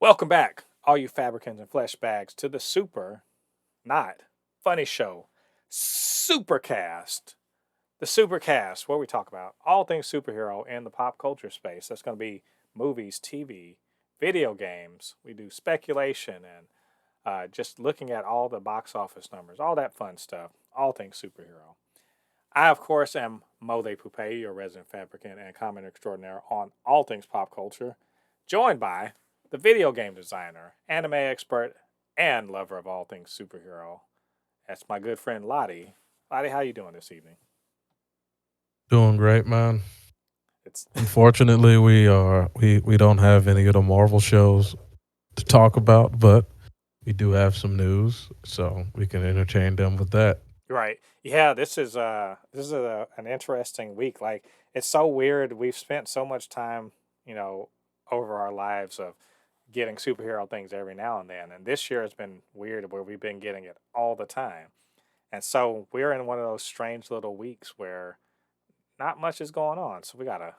Welcome back, all you Fabricans and Fleshbags, to the super, not funny show, Supercast. The Supercast, where we talk about all things superhero in the pop culture space. That's going to be movies, TV, video games. We do speculation and just looking at all the box office numbers, all that fun stuff, all things superhero. I, of course, am Mo de Poupée, your resident fabricant and comment extraordinaire on all things pop culture, joined by the video game designer, anime expert, and lover of all things superhero. That's my good friend Ladi. Ladi, how you doing this evening? Doing great, man. It's Unfortunately, we don't have any of the Marvel shows to talk about, but we do have some news, so we can entertain them with that. right. Yeah, this is an interesting week. Like it's so weird. We've spent so much time, you know, over our lives of getting superhero things every now and then, and this year has been weird where we've been getting it all the time. And so we're in one of those strange little weeks where not much is going on. So we gotta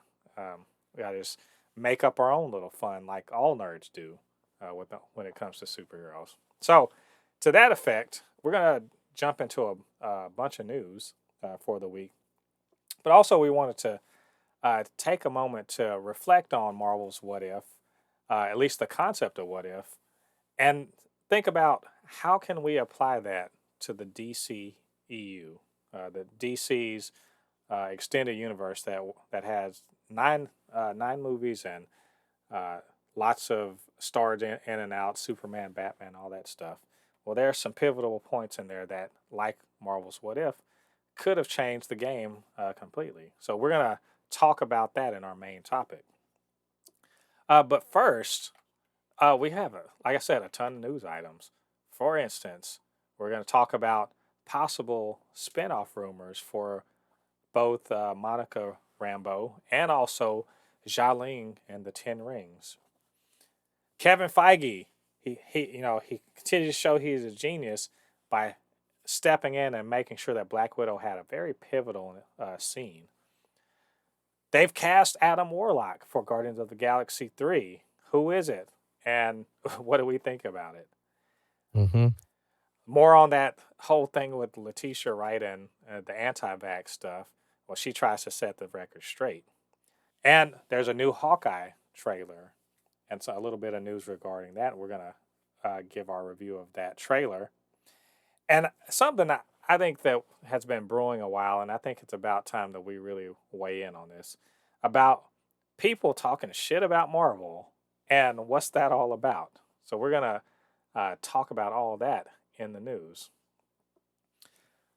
just make up our own little fun, like all nerds do, when it comes to superheroes. So to that effect, we're gonna jump into a bunch of news for the week, but also we wanted to take a moment to reflect on Marvel's What If, at least the concept of What If, and think about how can we apply that to the DCEU, the DC's extended universe that has nine movies and uh, lots of stars in and out, Superman, Batman, all that stuff. Well, there are some pivotal points in there that, like Marvel's What If, could have changed the game completely. So we're gonna talk about that in our main topic. But first, we have, like I said, a ton of news items. For instance, we're going to talk about possible spin-off rumors for both Monica Rambeau and also Xialing and the Ten Rings. Kevin Feige, he continues to show he's a genius by stepping in and making sure that Black Widow had a very pivotal scene. They've cast Adam Warlock for Guardians of the Galaxy 3. Who is it? And what do we think about it? Hmm. More on that whole thing with Letitia Wright and the anti-vax stuff. Well, she tries to set the record straight. And there's a new Hawkeye trailer, and so a little bit of news regarding that. We're gonna give our review of that trailer. And something that I think that has been brewing a while, and I think it's about time that we really weigh in on this about people talking shit about Marvel and what's that all about. So we're gonna talk about all of that in the news.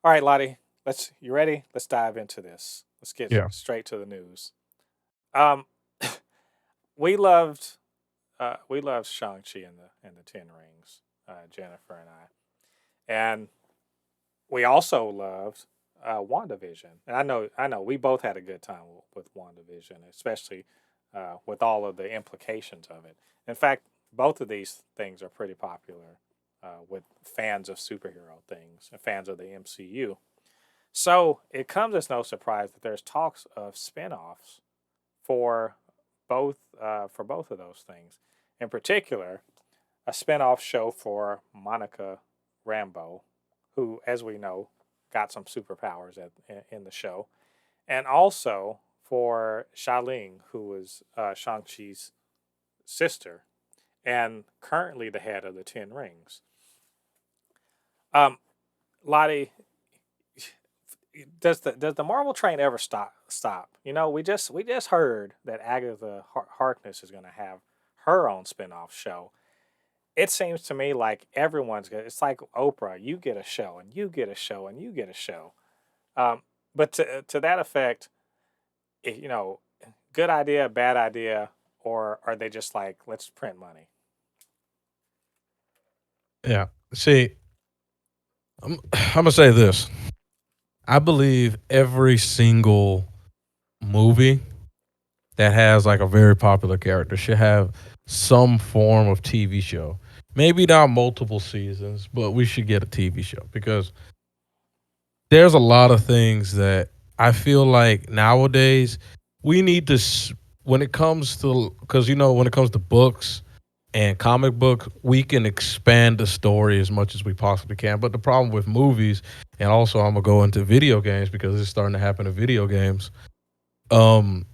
All right, Lottie, let's you ready? Let's dive into this. Let's get Yeah. straight to the news. Um, we loved we loved Shang-Chi and the Ten Rings, Jennifer and I, and we also loved WandaVision. And I know, we both had a good time with WandaVision, especially with all of the implications of it. In fact, both of these things are pretty popular with fans of superhero things and fans of the MCU. So it comes as no surprise that there's talks of spin-offs for both of those things. In particular, a spin-off show for Monica Rambeau, who, as we know, got some superpowers in the show, and also for Xialing, who was Shang-Chi's sister and currently the head of the Ten Rings. Um, Lottie, does the Marvel train ever stop? You know, we just heard that Agatha Harkness is going to have her own spin-off show. It seems to me like everyone's good. It's like Oprah. You get a show, and you get a show, and you get a show. Um, but to that effect, you know, good idea, bad idea, or are they just like let's print money? Yeah. See, I'm gonna say this. I believe every single movie that has like a very popular character should have some form of TV show. Maybe not multiple seasons, but we should get a TV show because there's a lot of things that I feel like nowadays we need to when it comes to, because when it comes to books And comic book, we can expand the story as much as we possibly can. But the problem with movies, and also I'm gonna go into video games because it's starting to happen in video games. Um,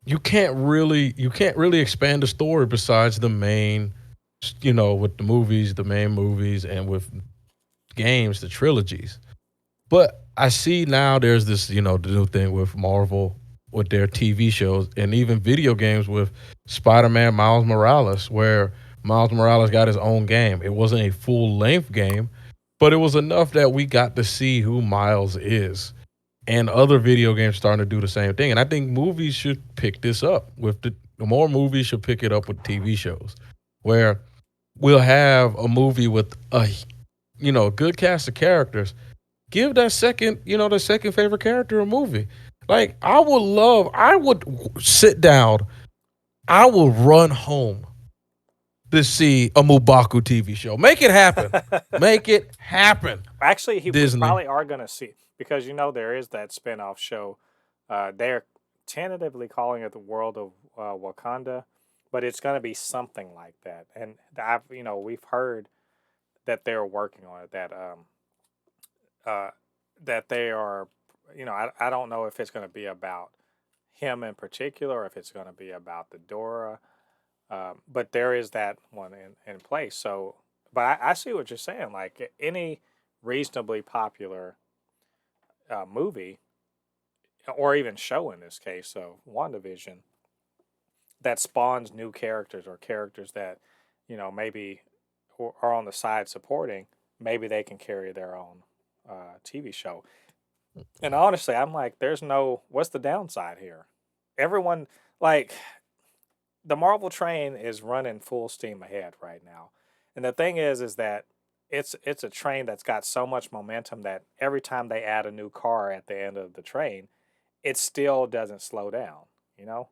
you can't really expand the story besides the main, with the movies, the main movies, and with games, the trilogies. But I see now there's this, the new thing with Marvel with their TV shows and even video games with Spider-Man Miles Morales, where Miles Morales got his own game. It wasn't a full length game, but it was enough that we got to see who Miles is. And other video games starting to do the same thing. And I think movies should pick this up with the more movies should pick it up with TV shows, where we'll have a movie with a good cast of characters. Give that second, the second favorite character a movie. Like I would sit down, I will run home to see a Mubaku TV show. Make it happen. Make it happen. Actually, we Disney. probably are going to see because there is that spinoff show. They're tentatively calling it the World of Wakanda, but it's going to be something like that. And we've heard that they're working on it. Uh, that they are, I don't know if it's going to be about him in particular, or if it's going to be about the Dora. But there is that one in place. So, but I see what you're saying. Like any reasonably popular movie, or even show in this case, so WandaVision, that spawns new characters or characters that, maybe are on the side supporting, maybe they can carry their own TV show. And honestly, I'm like, what's the downside here? Everyone, like, the Marvel train is running full steam ahead right now. And the thing is that it's a train that's got so much momentum that every time they add a new car at the end of the train, it still doesn't slow down, you know?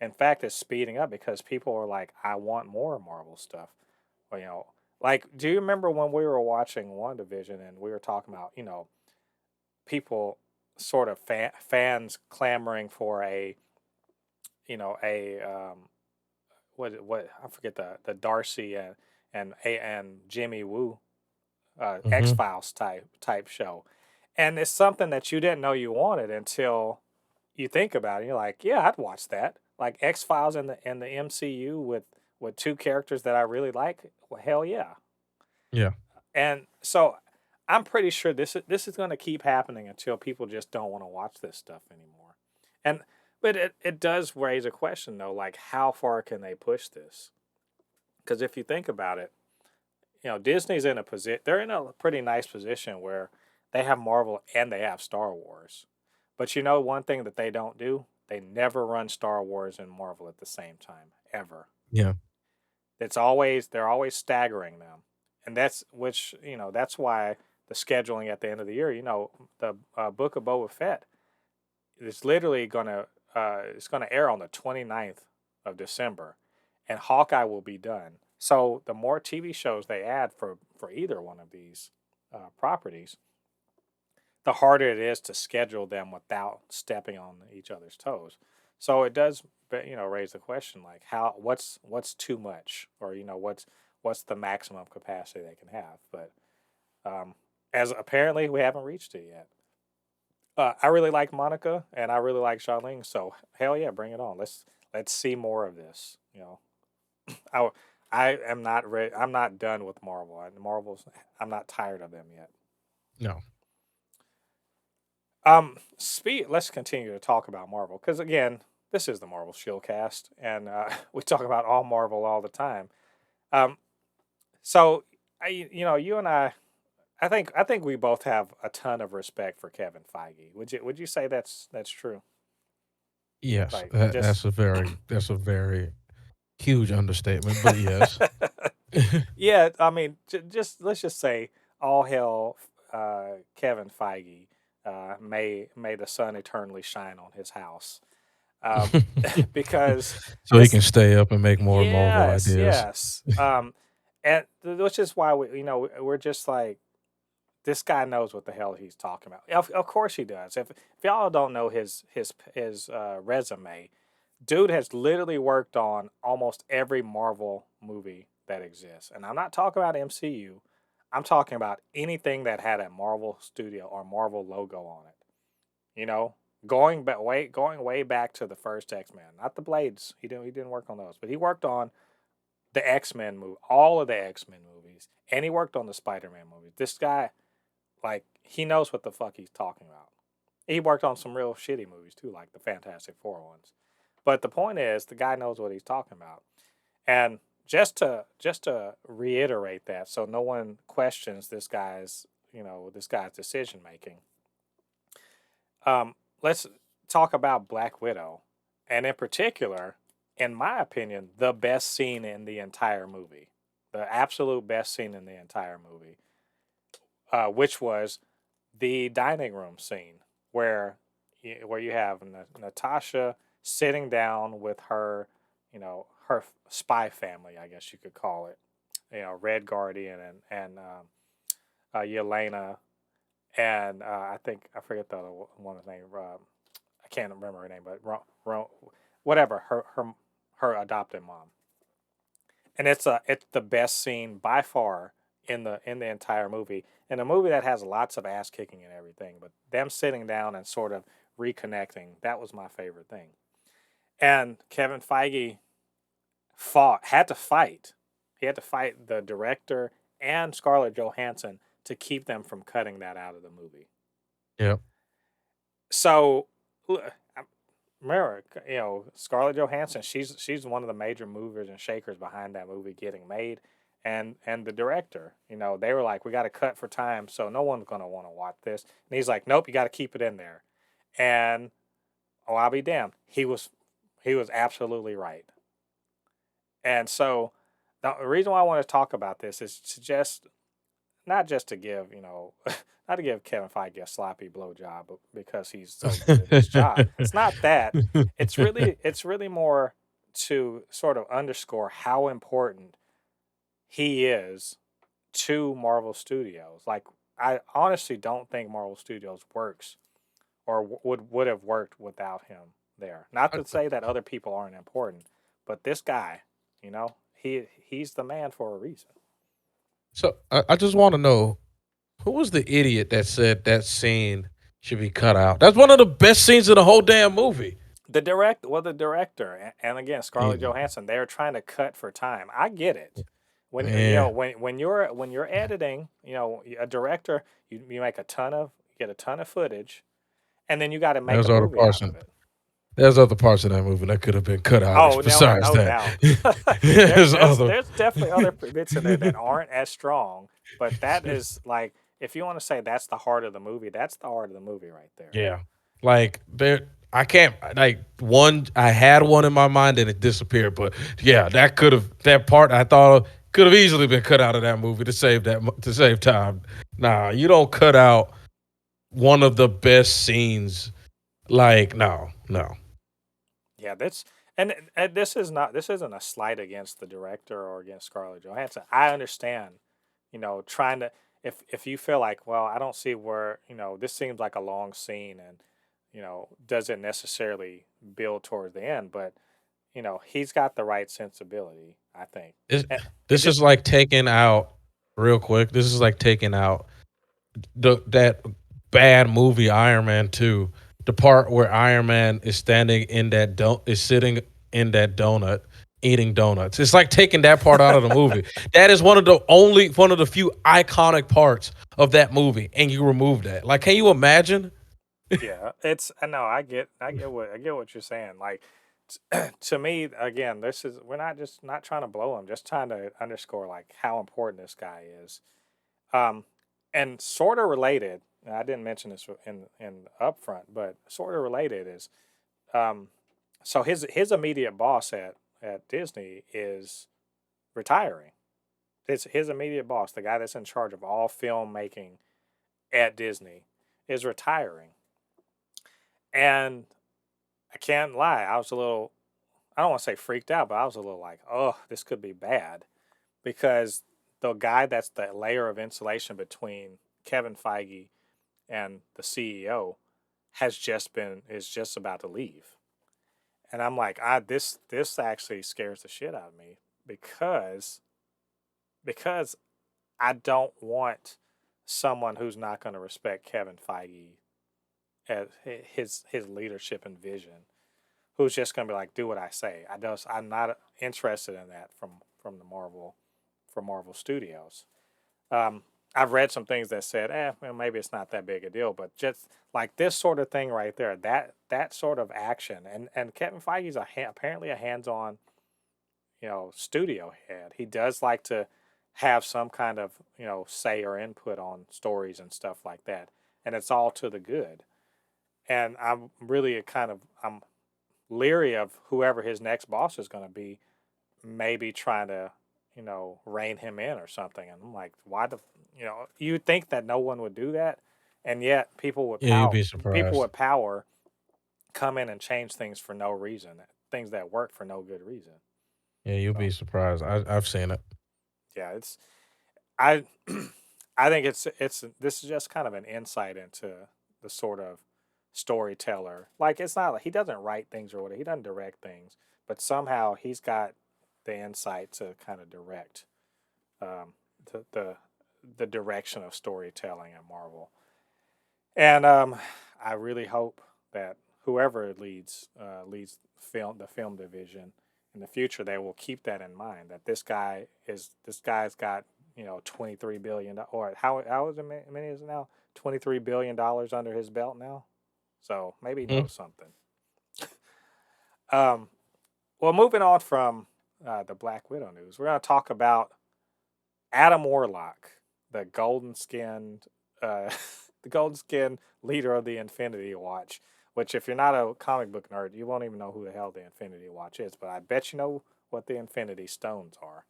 In fact, it's speeding up because people are like, I want more Marvel stuff. Well, like, do you remember when we were watching WandaVision and we were talking about, people sort of fans clamoring for a what I forget the Darcy and Jimmy Woo X Hmm. Files type show, and it's something that you didn't know you wanted until you think about it. You're like, yeah, I'd watch that. Like X Files in the MCU with two characters that I really like. Well, hell yeah. Yeah. And so I'm pretty sure this is going to keep happening until people just don't want to watch this stuff anymore. And but it does raise a question though, like how far can they push this? Because if you think about it, Disney's in a position, they're in a pretty nice position where they have Marvel and they have Star Wars. But one thing that they don't do? They never run Star Wars and Marvel at the same time, ever. Yeah. They're always staggering them. And that's why the scheduling at the end of the year, the Book of Boba Fett is literally it's gonna air on the 29th of December, and Hawkeye will be done. So the more TV shows they add for either one of these properties, the harder it is to schedule them without stepping on each other's toes. So it does, raise the question like what's too much, or what's the maximum capacity they can have. But as apparently we haven't reached it yet. I really like Monica and I really like Xialing, so hell yeah, bring it on. Let's see more of this. I I am not ready. I'm not done with Marvel. Marvel's. I'm not tired of them yet. No. Let's continue to talk about Marvel because again, this is the Marvel Shieldcast, and we talk about all Marvel all the time. Um, so you and I think we both have a ton of respect for Kevin Feige. Would you say that's true? Yes. Like That, just that's a very huge understatement, but yes. yeah. I mean, just let's just say all hell, Kevin Feige. May the sun eternally shine on his house. Um, because So he this can stay up and make more Marvel yes, ideas. yes. And which is why we're just like this guy knows what the hell he's talking about. Of course he does. If y'all don't know his resume, dude has literally worked on almost every Marvel movie that exists. And I'm not talking about MCU. I'm talking about anything that had a Marvel studio or Marvel logo on it. You know, going way back to the first X-Men, not the Blades. He didn't work on those, but he worked on the X-Men movie, all of the X-Men movies, and he worked on the Spider-Man movies. This guy, like, he knows what the fuck he's talking about. He worked on some real shitty movies too, like the Fantastic Four ones. But the point is, the guy knows what he's talking about. And just to reiterate that, so no one questions this guy's decision making. Let's talk about Black Widow, and in particular, in my opinion, the best scene in the entire movie, the absolute best scene in the entire movie, which was the dining room scene where where you have Natasha sitting down with her, her spy family, I guess you could call it, Red Guardian and Yelena, and I think I forget the other one's name. I can't remember her name, but whatever her adopted mom, and it's the best scene by far in the entire movie. In a movie that has lots of ass kicking and everything, but them sitting down and sort of reconnecting, that was my favorite thing. And Kevin Feige had to fight. He had to fight the director and Scarlett Johansson to keep them from cutting that out of the movie. Yep. So, remember, Scarlett Johansson. She's one of the major movers and shakers behind that movie getting made, and the director. They were like, we got to cut for time, so no one's gonna want to watch this. And he's like, nope, you got to keep it in there. And oh, I'll be damned, he was absolutely right. And so the reason why I want to talk about this is to just not just to give not to give Kevin Feige a sloppy blowjob because he's so good at his job. It's not that. It's really more to sort of underscore how important he is to Marvel Studios. Like, I honestly don't think Marvel Studios works or would have worked without him there. Not to say that other people aren't important, but this guy, he's the man for a reason. So I just want to know who was the idiot that said that scene should be cut out. That's one of the best scenes of the whole damn movie. The director, and again, Scarlett Yeah, Johansson, they're trying to cut for time. I get it. When man, when you're editing, a director, you get a ton of footage, and then you got to make there's a other movie parts. out of it. There's other parts of that movie that could have been cut out. Oh no, Besides no that, doubt. there, there's there's other. there's definitely other bits in there that aren't as strong, but that is like, if you want to say that's the heart of the movie, that's the heart of the movie right there. Yeah, like there. I can't like one. I had one in my mind and it disappeared. But yeah, that part I thought could have easily been cut out of that movie to save time. Nah, you don't cut out one of the best scenes. Like no. Yeah, and this isn't a slight against the director or against Scarlett Johansson. I understand, trying to, if you feel like, well, I don't see where, this seems like a long scene and doesn't necessarily build towards the end, but he's got the right sensibility, I think. This, And it this is just like taking out real quick. This is like taking out that bad movie Iron Man 2, the part where Iron Man is standing in that is sitting in that donut eating donuts. It's like taking that part out of the movie. That is one of the few iconic parts of that movie, and you remove that. Like, can you imagine? yeah, I know, I get what you're saying. Like, to me, again, we're not trying to blow him, just trying to underscore like how important this guy is. Um, and sort of related, and I didn't mention this in upfront, but sort of related is, um, so his immediate boss at Disney is retiring. His immediate boss, the guy that's in charge of all filmmaking at Disney, is retiring. And I can't lie, I was a little, I don't want to say freaked out, but I was a little like, oh, this could be bad, because the guy that's the layer of insulation between Kevin Feige and the CEO is just about to leave. And I'm like, this actually scares the shit out of me, because because I don't want someone who's not going to respect Kevin Feige as his leadership and vision, who's just going to be like, do what I say. I'm not interested in that from the Marvel Studios. Um, I've read some things that said, well, maybe it's not that big a deal, but just like this sort of thing right there, that sort of action, and Kevin Feige's apparently a hands-on, studio head. He does like to have some kind of, say or input on stories and stuff like that, and it's all to the good. And I'm really I'm leery of whoever his next boss is going to be, maybe trying to, rein him in or something. And I'm like, why you'd think that no one would do that, and yet Yeah, you'd be people surprised. with power come in and change things for no reason, things that work for no good reason. Yeah, you'll So be surprised. I've seen it. yeah, I I think it's this is just kind of an insight into the sort of storyteller. Like, it's not like he doesn't write things or whatever. He doesn't direct things, but somehow he's got the insight to kind of direct um, the direction of storytelling at Marvel. And I really hope that whoever leads the film division in the future, they will keep that in mind. That this guy's got, $23 billion, or how is it many is it now, $23 billion under his belt now. So maybe he Hmm? knows something. Um, well, moving on from the Black Widow news, we're going to talk about Adam Warlock, the golden skinned, uh, the golden skinned leader of the Infinity Watch. Which, if you're not a comic book nerd, you won't even know who the hell the Infinity Watch is. But I bet you know what the Infinity Stones are.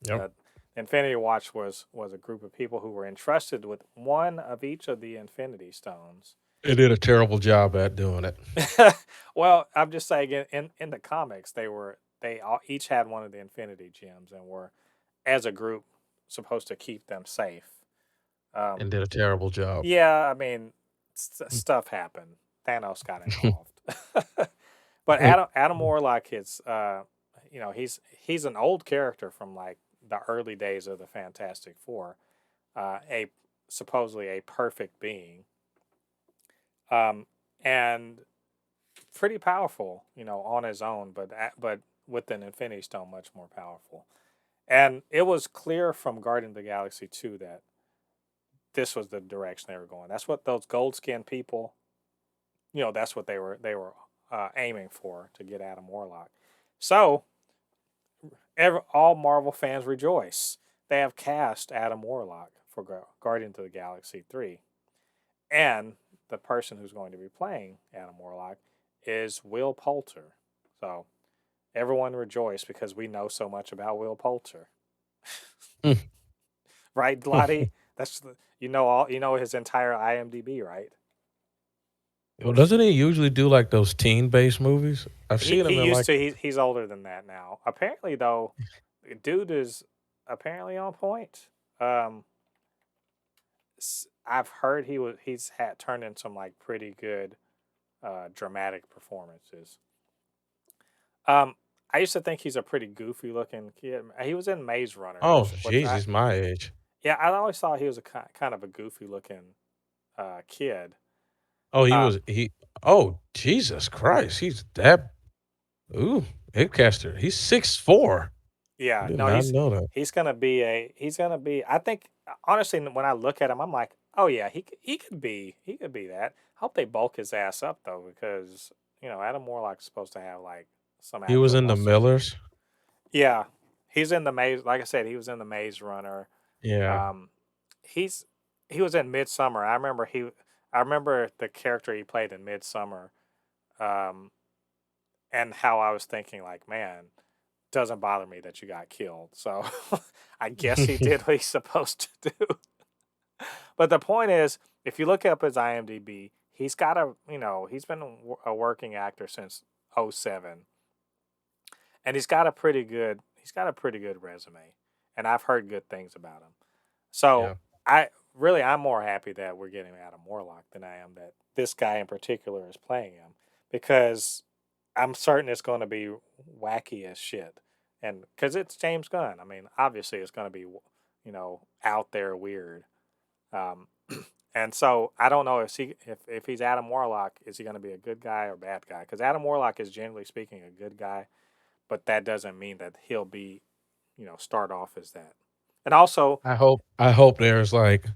Yep. The Infinity Watch was a group of people who were entrusted with one of each of the Infinity Stones. They did a terrible job at doing it. Well, I'm just saying, in the comics, they all, each had one of the Infinity Gems and were, as a group, supposed to keep them safe. Um, And did a terrible job. yeah, I mean, stuff happened. Thanos got involved. But It Adam Warlock is, he's an old character from like the early days of the Fantastic Four, a supposedly a perfect being, um, and pretty powerful, on his own, but with an Infinity Stone, much more powerful. And it was clear from Guardian of the Galaxy 2 that this was the direction they were going. That's what those gold skinned people, that's what they were aiming for, to get Adam Warlock. So all Marvel fans rejoice. They have cast Adam Warlock for Guardians of the Galaxy 3, and the person who's going to be playing Adam Warlock is Will Poulter. So everyone rejoice because we know so much about Will Poulter, right, Lottie? That's his entire IMDb, right? Well, doesn't he usually do like those teen-based movies? I've He seen he him in used like to. He's older than that now. Apparently, though, the dude is apparently on point. Um, I've heard he's had turned in some like pretty good dramatic performances. Um, I used to think he's a pretty goofy looking kid. He was in Maze Runner, oh, which jeez, he's my age. yeah, I always thought he was a kind of a goofy looking kid. Oh, Uh, oh, Jesus Christ, he's that ooh, Apecaster. He's 6'4". I yeah, did no, not know that. he's gonna be. I think honestly, when I look at him, I'm like, oh yeah, he could be that. I hope they bulk his ass up though, because Adam Warlock's supposed to have like some He was actual in The muscle. Millers. Yeah, he's in the maze. Like I said, he was in the Maze Runner. Yeah. Um, he's he was in Midsummer. I remember the character he played in Midsummer, um, and how I was thinking like, man, doesn't bother me that you got killed. So I guess he did what he's supposed to do. But the point is, if you look up his IMDb, he's been a working actor since '07, and he's got a pretty good resume, and I've heard good things about him. So Yeah. I'm more happy that we're getting Adam Warlock than I am that this guy in particular is playing him, because I'm certain it's going to be wacky as shit. and because it's James Gunn, I mean, obviously it's going to be, out there weird. Um, and so I don't know if he's Adam Warlock, is he going to be a good guy or bad guy? Because Adam Warlock is generally speaking a good guy, but that doesn't mean that he'll be, start off as that. And also, I hope there's like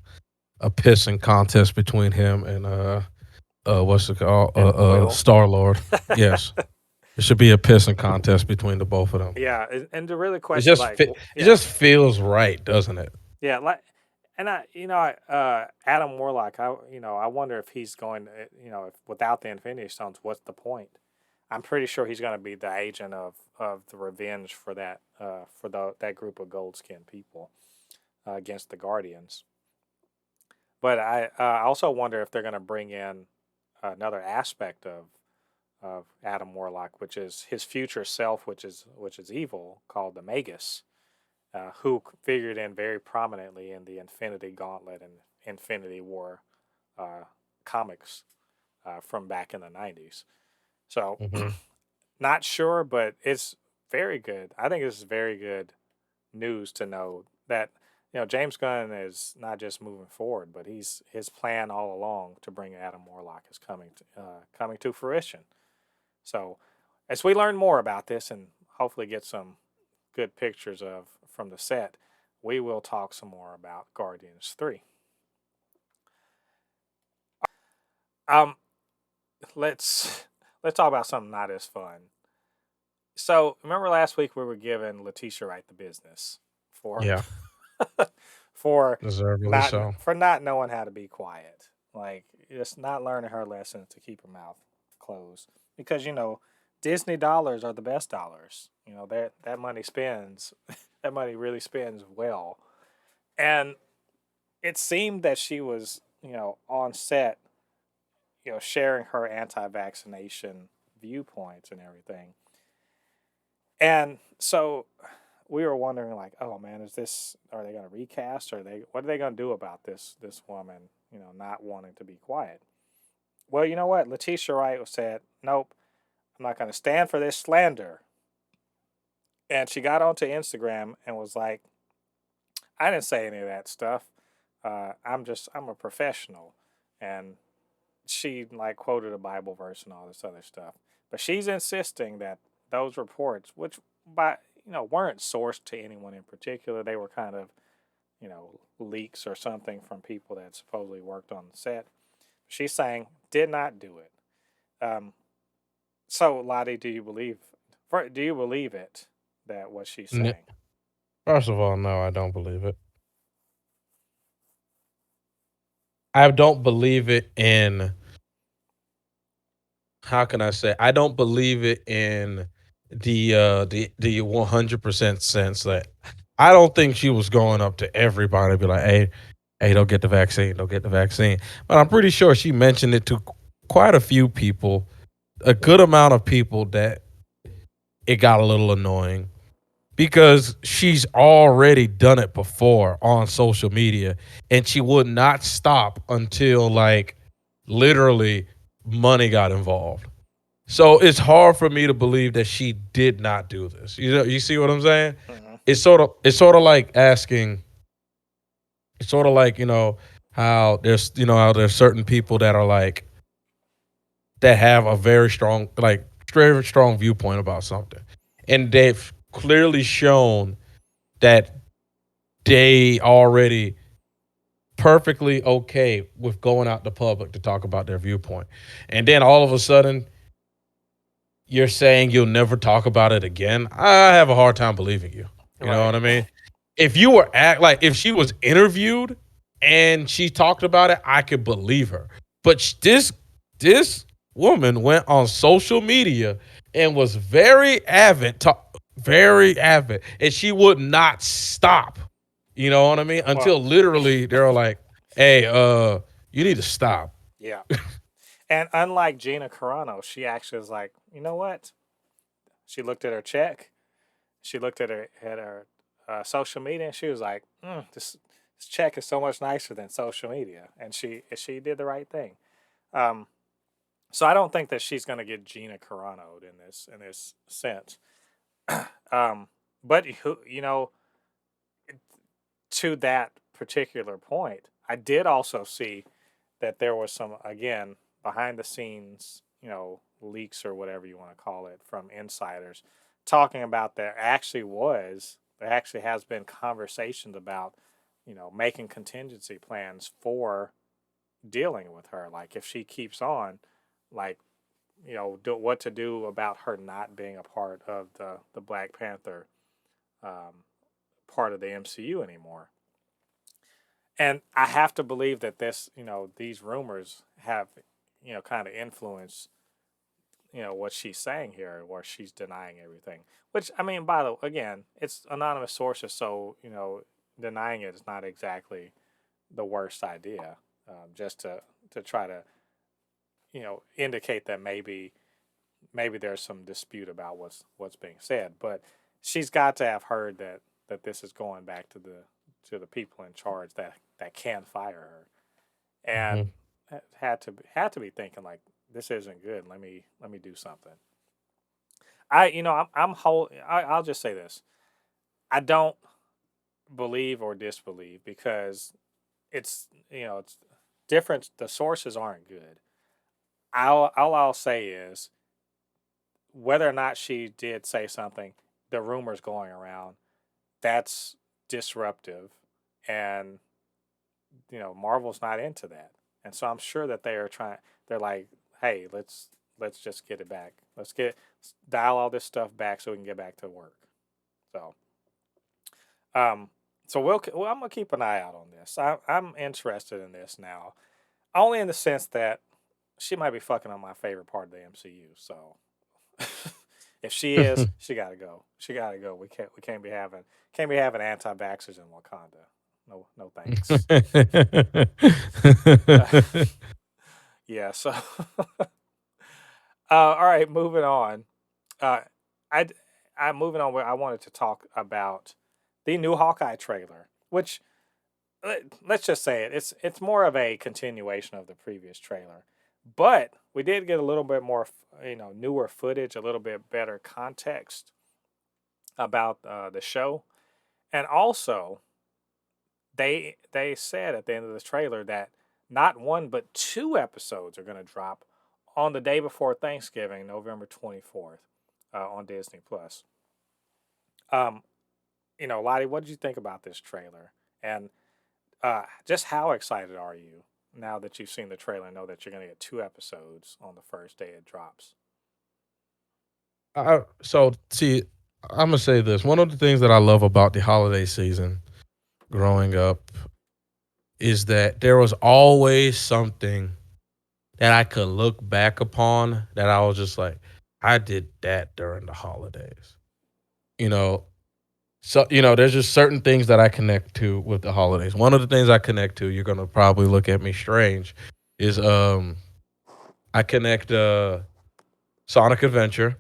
a pissing contest between him and what's it called? and Quill, Star Lord. Yes. There should be a pissing contest between the both of them. yeah, and to really It question just like, it just feels right, doesn't it? yeah, like, and Adam Warlock, I wonder if he's going, if without the Infinity Stones, what's the point? I'm pretty sure he's going to be the agent of the revenge for that group of gold skinned people against the Guardians. But I also wonder if they're going to bring in another aspect of Adam Warlock, which is his future self, which is evil, called the Magus, who figured in very prominently in the Infinity Gauntlet and Infinity War uh, comics from back in the 90s. So, Hmm. not sure, but it's very good. I think this is very good news to know that James Gunn is not just moving forward, but his plan all along to bring Adam Warlock is coming to fruition. So, as we learn more about this and hopefully get some good pictures of from the set, we will talk some more about Guardians 3. Um, let's talk about something not as fun. So, remember last week we were giving Letitia Wright the business for Yeah, for deservedly not so. for not knowing how to be quiet, like just not learning her lessons to keep her mouth closed. Because Disney dollars are the best dollars. That money spends, that money really spends well. And it seemed that she was, on set, sharing her anti-vaccination viewpoints and everything. And so we were wondering, like, oh man, are they going to recast, or what are they going to do about this woman, not wanting to be quiet? Well, you know what? Letitia Wright said, nope, I'm not going to stand for this slander. And she got onto Instagram and was like, I didn't say any of that stuff. I'm a professional. And she like quoted a Bible verse and all this other stuff. But she's insisting that those reports, which by weren't sourced to anyone in particular, they were kind of leaks or something from people that supposedly worked on the set. She's saying did not do it. Um, so Lottie, do you believe it that what she's N- saying? First of all, no, I don't believe it. I don't believe it in how can I say? I don't believe it in the 100% sense that I don't think she was going up to everybody and be like, hey, don't get the vaccine, don't get the vaccine. But I'm pretty sure she mentioned it to quite a few people, a good amount of people that it got a little annoying because she's already done it before on social media and she would not stop until like literally money got involved. So it's hard for me to believe that she did not do this. You see what I'm saying? Mm-hmm. It's sort of like asking. It's sort of like how there's certain people that are like that have a very strong viewpoint about something, and they've clearly shown that they already perfectly okay with going out to public to talk about their viewpoint, and then all of a sudden you're saying you'll never talk about it again. I have a hard time believing you. You know Right. what I mean? If you were if she was interviewed and she talked about it, I could believe her. But this woman went on social media and was very avid, and she would not stop. You know what I mean? Well, Until literally they were like, "Hey, you need to stop." yeah. And unlike Gina Carano, she actually was like, you know what? She looked at her check. She looked at her social media, and she was like, this check is so much nicer than social media, and she did the right thing. Um, so I don't think that she's going to get Gina Carano in this sense. Um, But to that particular point, I did also see that there was some, again, behind the scenes, leaks or whatever you want to call it from insiders talking about there actually has been conversations about, making contingency plans for dealing with her. Like if she keeps on, like, what to do about her not being a part of the Black Panther um, part of the MCU anymore. And I have to believe that these rumors have, kind of influenced, what she's saying here, where she's denying everything. Which, I mean, again, it's anonymous sources, so denying it is not exactly the worst idea. Just to try to, indicate that maybe there's some dispute about what's being said, but she's got to have heard that this is going back to the people in charge that can fire her, and Mhm. had to be thinking like, this isn't good. Let me do something. I'll just say this. I don't believe or disbelieve because it's different. The sources aren't good. All I'll say is whether or not she did say something, the rumors going around, that's disruptive, and Marvel's not into that, and so I'm sure that they are trying. They're like, hey, let's just get it back. Dial all this stuff back so we can get back to work. So, um, I'm gonna keep an eye out on this. I'm interested in this now, only in the sense that she might be fucking on my favorite part of the MCU. So, if she is, she gotta go. She gotta go. We can't be having anti-vaxxers in Wakanda. No, no thanks. Uh, yeah. So, all right, moving on. Uh, I I'm moving on. Where I wanted to talk about the new Hawkeye trailer, which let's just say it's more of a continuation of the previous trailer, but we did get a little bit more, newer footage, a little bit better context about the show, and also they said at the end of the trailer that not one but two episodes are going to drop on the day before Thanksgiving, November 24th, on Disney Plus. Um, Lottie, what did you think about this trailer? And just how excited are you now that you've seen the trailer and know that you're going to get two episodes on the first day it drops? So see, I'm gonna say this. One of the things that I love about the holiday season growing up is that there was always something that I could look back upon that I was just like, I did that during the holidays. You know, there's just certain things that I connect to with the holidays. One of the things I connect to, you're gonna probably look at me strange, is I connect Sonic Adventure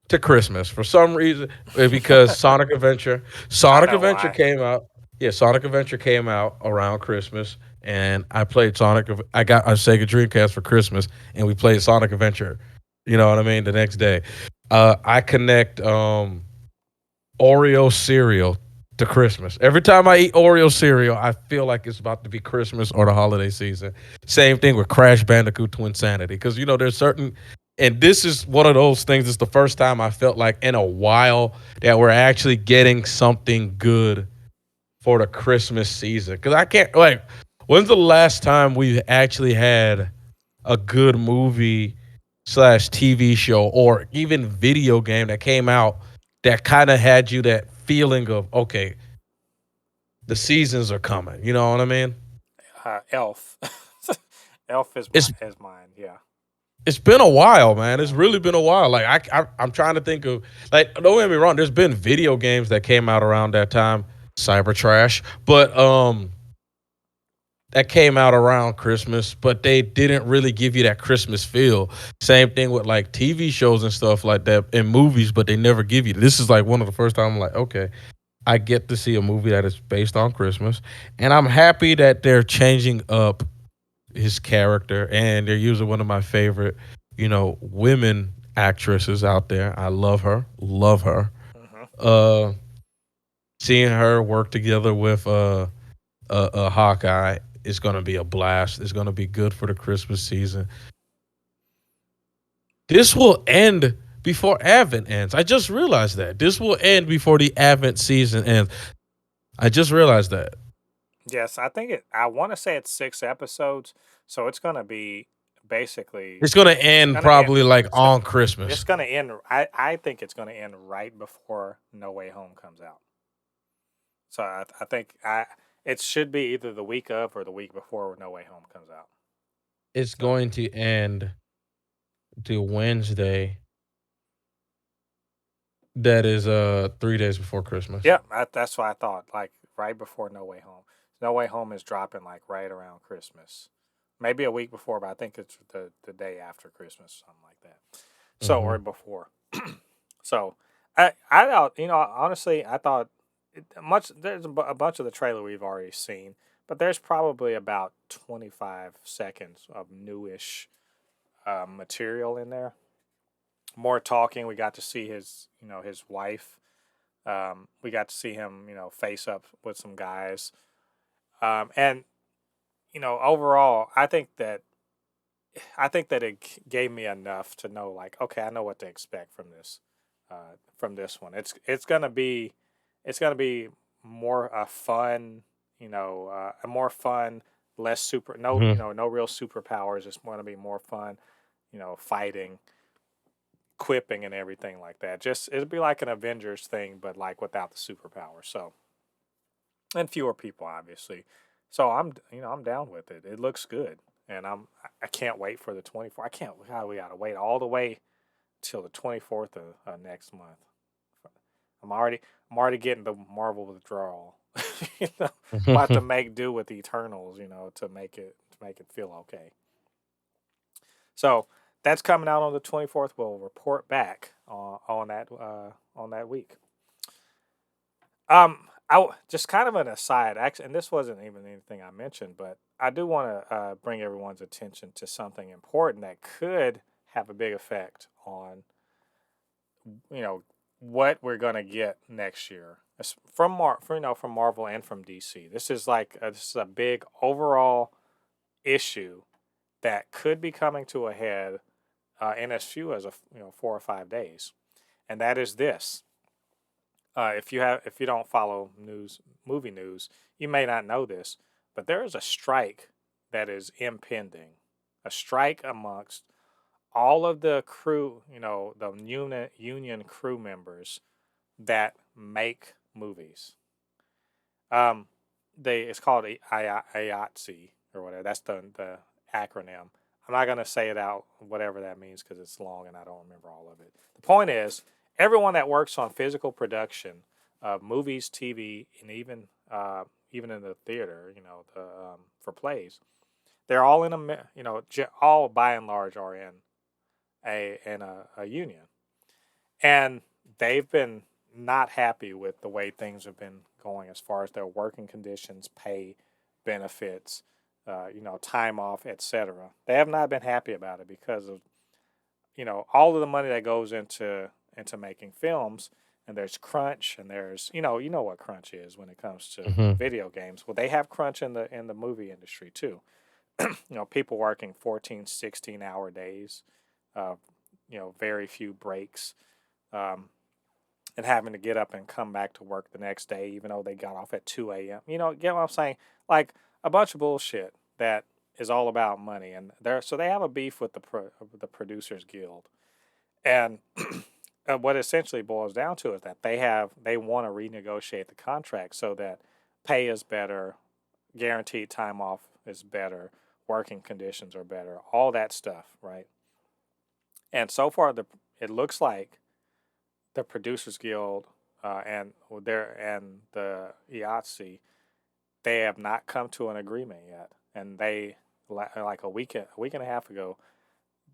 to Christmas for some reason, because I Sonic know Adventure why. came out. Yeah, Sonic Adventure came out around Christmas, and I played Sonic. I got a Sega Dreamcast for Christmas, and we played Sonic Adventure. You know what I mean? The next day, I connect Oreo cereal to Christmas. Every time I eat Oreo cereal, I feel like it's about to be Christmas or the holiday season. Same thing with Crash Bandicoot to Insanity, because there's certain, and this is one of those things. It's the first time I felt like in a while that we're actually getting something good for the Christmas season. Because I can't, like, when's the last time we actually had a good movie slash TV show or even video game that came out that kind of had you that feeling of, okay, the seasons are coming. You know what I mean? Elf. Elf is my It's is mine. Yeah. it's been a while, man. It's Yeah. really been a while. Like I'm trying to think of, like, don't get me wrong. There's been video games that came out around that time, cyber trash, but that came out around Christmas, but they didn't really give you that Christmas feel. Same thing with like TV shows and stuff like that and movies, but they never give you. This is like one of the first time I'm like, okay, I get to see a movie that is based on Christmas, and I'm happy that they're changing up his character and they're using one of my favorite, women actresses out there. I love her, love her. Uh, seeing her work together with Hawkeye is going to be a blast. It's going to be good for the Christmas season. This will end before Advent ends. I just realized that. This will end before the Advent season ends. I just realized that. Yes, I think it. I want to say it's 6 episodes, so it's gonna be basically. It's going to It's end gonna end. probably like It's gonna. on It's Christmas. gonna end. I think it's gonna end right before No Way Home comes out. So I think it should be either the week of or the week before No Way Home comes out. It's So going to end to Wednesday. That is 3 days before Christmas. yeah, that's what I thought. Like right before No Way Home. No Way Home is dropping like right around Christmas, maybe a week before, but I think it's the day after Christmas, something like that. So Hmm. or before. So I thought, honestly I thought there's a bunch of the trailer we've already seen, but there's probably about 25 seconds of newish material in there. More talking. We got to see his wife. We got to see him, face up with some guys. And overall, I think that it gave me enough to know, like, okay, I know what to expect from this one. It's gonna be more fun, a more fun, less super, no, Hmm. no real superpowers. It's going to be more fun, fighting, quipping, and everything like that. Just it'll be like an Avengers thing, but like without the superpower. So and fewer people, obviously. So I'm down with it. It looks good, and I can't wait for the 24. I can't. God, we gotta wait all the way till the 24th of next month. I'm already I'm already getting the Marvel withdrawal. you know, I'm about to make do with the Eternals, to make it feel okay. So that's coming out on the 24th. We'll report back on that week. Just kind of an aside, actually, and this wasn't even anything I mentioned, but I do want to bring everyone's attention to something important that could have a big effect on you know what we're gonna get next year. From Marvel and from DC. This is a big overall issue that could be coming to a head in as few as 4 or 5 days, and that is this. If you don't follow movie news, you may not know this, but there is a strike that is impending. A strike amongst all of the crew, the union crew members that make movies. Um, it's called IATSE or whatever. That's the acronym. I'm not gonna say it out, whatever that means, because it's long and I don't remember all of it. The point is, everyone that works on physical production of movies, TV, and even in the theater, for plays, they're all in all by and large are in a union, and they've been not happy with the way things have been going as far as their working conditions, pay, benefits, time off, etc. They have not been happy about it because of all of the money that goes into making films. And there's crunch, and there's you know what crunch is when it comes to Hmm. video games. Well, they have crunch in the movie industry too. People working 14, 16-hour days, uh, very few breaks, um, and having to get up and come back to work the next day, even though they got off at 2 a.m. Get what I'm saying? Like a bunch of bullshit that is all about money, and they have a beef with the Producers Guild, and what it essentially boils down to is that they want to renegotiate the contract so that pay is better, guaranteed time off is better, working conditions are better, all that stuff, right? And so far, it looks like the Producers Guild and the IATSE, they have not come to an agreement yet. And they like a week and a half ago,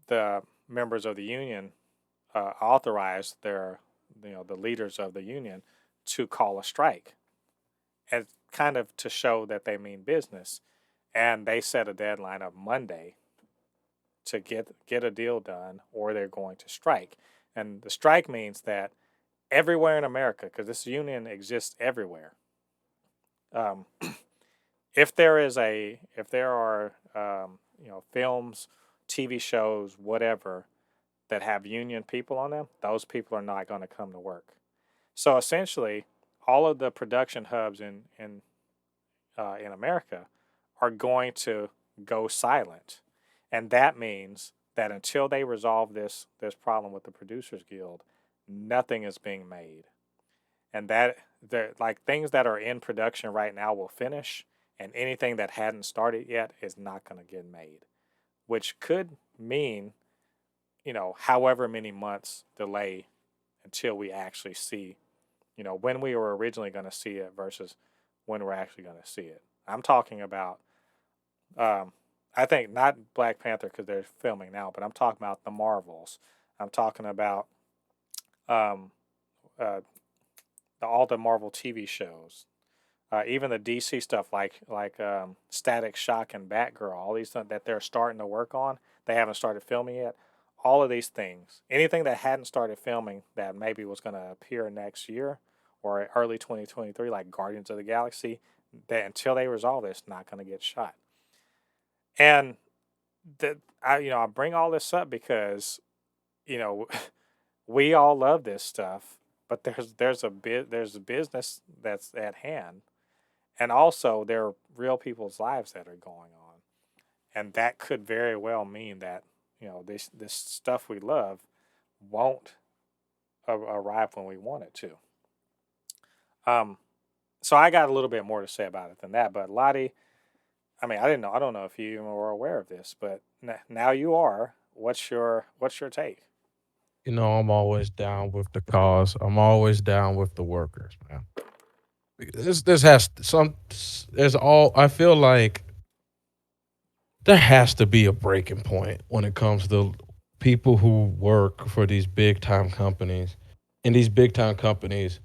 the members of the union authorized the leaders of the union to call a strike, and kind of to show that they mean business. And they set a deadline of Monday to get a deal done, or they're going to strike. And the strike means that everywhere in America, because this union exists everywhere. Um, if there are films, TV shows, whatever that have union people on them, those people are not going to come to work. So essentially, all of the production hubs in America are going to go silent, and that means that until they resolve this problem with the Producers Guild, nothing is being made, and that like things that are in production right now will finish, and anything that hadn't started yet is not going to get made, which could mean however many months delay until we actually see when we were originally going to see it versus when we're actually going to see it. I'm talking about, I think not Black Panther because they're filming now, but I'm talking about the Marvels. I'm talking about um, uh, all the Marvel TV shows, even the DC stuff like Static Shock and Batgirl. All these things that they're starting to work on, they haven't started filming yet. All of these things, anything that hadn't started filming that maybe was going to appear next year or early 2023, like Guardians of the Galaxy, that until they resolve this, not going to get shot. And that I bring all this up because you know we all love this stuff, but there's a business that's at hand, and also there are real people's lives that are going on, and that could very well mean that this stuff we love won't arrive when we want it to. Um, so I got a little bit more to say about it than that, but Lottie, I mean, I didn't know. I don't know if you even were aware of this, but now you are. What's your take? I'm always down with the cause. I'm always down with the workers, man. This has some. There's all. I feel like there has to be a breaking point when it comes to people who work for these big time companies. And these big time companies,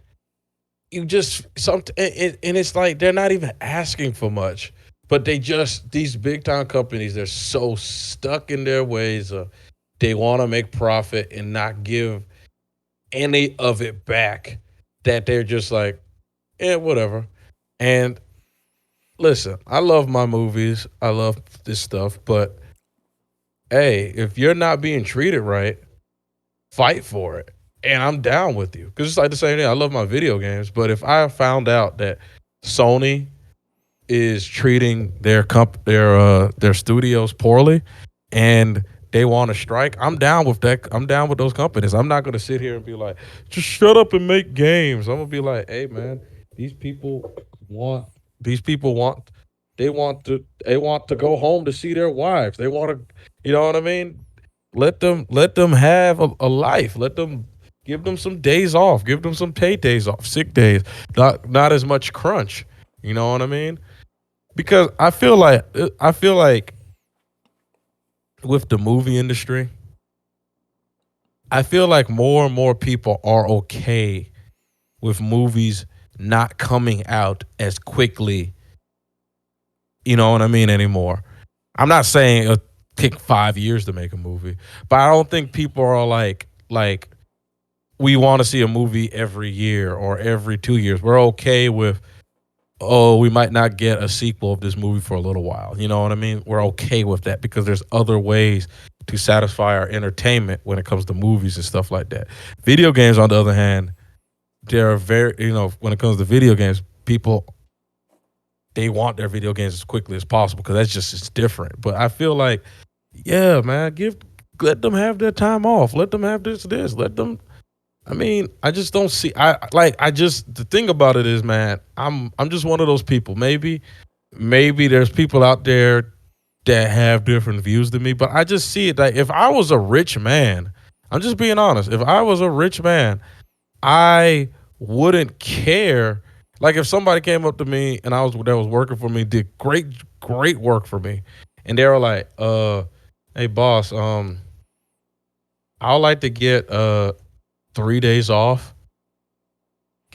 you just and it's like they're not even asking for much, but these big time companies, they're so stuck in their ways of they want to make profit and not give any of it back, that they're just like, yeah, whatever. And listen, I love my movies, I love this stuff, but hey, if you're not being treated right, fight for it. And I'm down with you. Because it's like the same thing. I love my video games, but if I found out that Sony is treating their studios poorly and they want to strike, I'm down with that. I'm down with those companies. I'm not gonna sit here and be like, just shut up and make games. I'm gonna be like, hey man, these people want these people want they want to go home to see their wives. They want to, you know what I mean? Let them have a life. Let them give them some days off. Give them some paid days off, sick days. Not as much crunch. You know what I mean? Because I feel like with the movie industry, I feel like more and more people are okay with movies not coming out as quickly, you know what I mean, anymore. I'm not saying it'll take 5 years to make a movie, but I don't think people are like we want to see a movie every year or every 2 years. We're okay with, oh, we might not get a sequel of this movie for a little while. You know what I mean? We're okay with that because there's other ways to satisfy our entertainment when it comes to movies and stuff like that. Video games, on the other hand, they're very, when it comes to video games, people, they want their video games as quickly as possible because that's just, it's different. But I feel like, yeah, man, let them have their time off. Let them have this. Let them, I mean, I just don't see. The thing about it is, man, I'm just one of those people. Maybe there's people out there that have different views than me, but I just see it that if I was a rich man, I'm just being honest. If I was a rich man, I wouldn't care. Like if somebody came up to me and that was working for me, did great work for me, and they were like, hey boss, I would like to get 3 days off.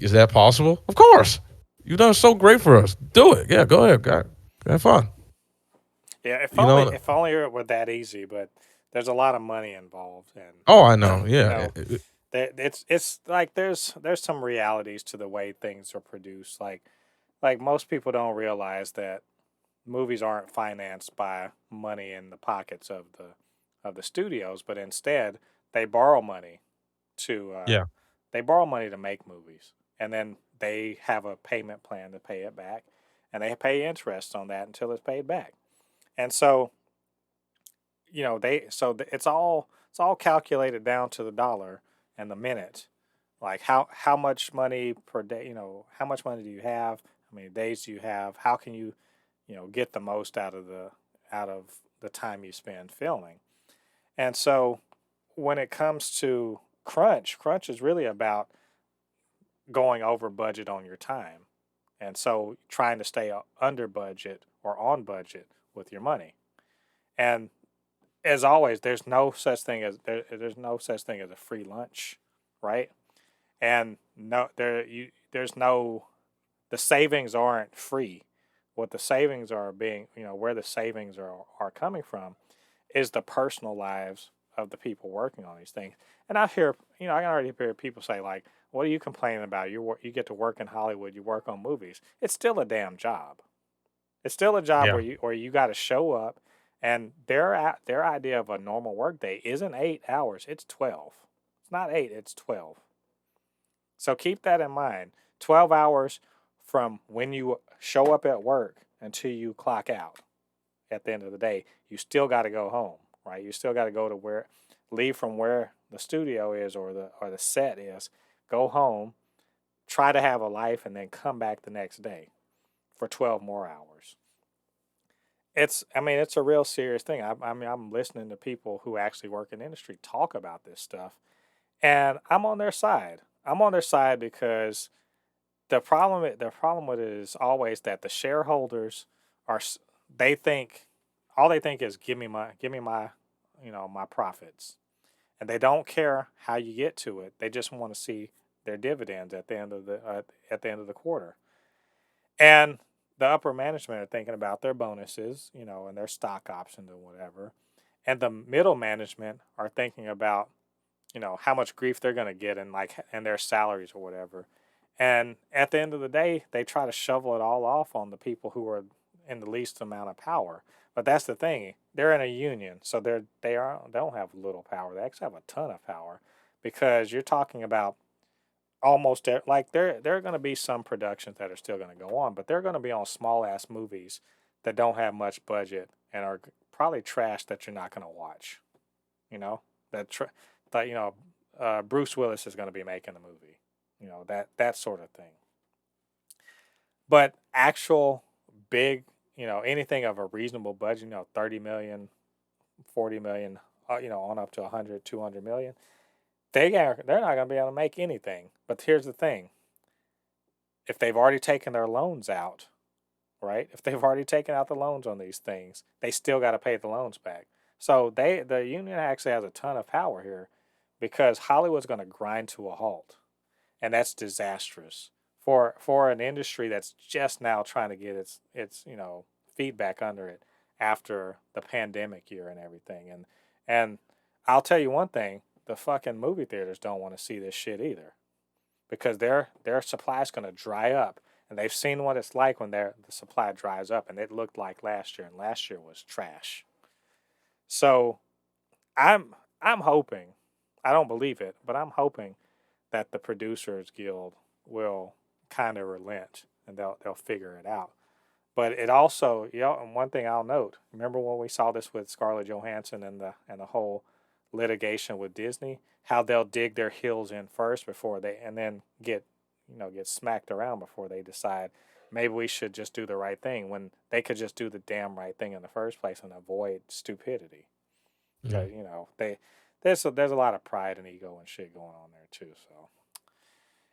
Is that possible? Of course. You've done so great for us. Do it. Yeah, go ahead. Have fun. Yeah, if You only know? if only it were that easy, but there's a lot of money involved, and Oh, I know. you Yeah. know It's like there's some realities to the way things are produced. Like most people don't realize that movies aren't financed by money in the pockets of the studios, but instead they borrow money to Yeah. they borrow money to make movies, and then they have a payment plan to pay it back, and they pay interest on that until it's paid back. And so it's all calculated down to the dollar and the minute, like how much money per day, how much money do you have, how many days do you have, how can you get the most out of the time you spend filming. And so when it comes to crunch is really about going over budget on your time, and so trying to stay under budget or on budget with your money. And as always, there's no such thing as a free lunch, right? And there's no the savings aren't free. What the savings are being, where the savings are coming from is the personal lives of the people working on these things. And I can already hear people say like, "What are you complaining about? You get to work in Hollywood, you work on movies. It's still a damn job. It's still a job Yeah. where you got to show up, and their idea of a normal workday isn't 8 hours. It's 12. It's not 8. It's 12. So keep that in mind. 12 hours from when you show up at work until you clock out. At the end of the day, you still got to go home, right? You still got to go to leave from where the studio is or the set is, go home, try to have a life, and then come back the next day for 12 more hours. It's a real serious thing. I'm listening to people who actually work in the industry talk about this stuff, and I'm on their side. I'm on their side because the problem with it is always that the shareholders they think all they think is give me my my profits, and they don't care how you get to it. They just want to see their dividends at the end of the quarter. And the upper management are thinking about their bonuses, and their stock options and whatever. And the middle management are thinking about, how much grief they're going to get and their salaries or whatever. And at the end of the day, they try to shovel it all off on the people who are in the least amount of power. But that's the thing. They're in a union, so they don't have little power. They actually have a ton of power because you're talking about like there are going to be some productions that are still going to go on, but they're going to be on small ass movies that don't have much budget and are probably trash that you're not going to watch. You know that tr- that Bruce Willis is going to be making the movie. That sort of thing. But actual big, anything of a reasonable budget, 30 million, 40 million, on up to 100, 200 million, they're not going to be able to make anything. But here's the thing: if they've already taken their loans out, right? If they've already taken out the loans on these things, they still got to pay the loans back. So the union actually has a ton of power here because Hollywood's going to grind to a halt, and that's disastrous for an industry that's just now trying to get its feedback under it after the pandemic year and everything. And I'll tell you one thing: the fucking movie theaters don't want to see this shit either because their supply is going to dry up, and they've seen what it's like when the supply dries up, and it looked like last year, and last year was trash. So I'm hoping, I don't believe it, but I'm hoping that the Producers Guild will kind of relent and they'll figure it out. But it also, and one thing I'll note, remember when we saw this with Scarlett Johansson and the whole litigation with Disney, how they'll dig their heels in first and then get smacked around before they decide maybe we should just do the right thing when they could just do the damn right thing in the first place and avoid stupidity. Yeah. There's a lot of pride and ego and shit going on there too. So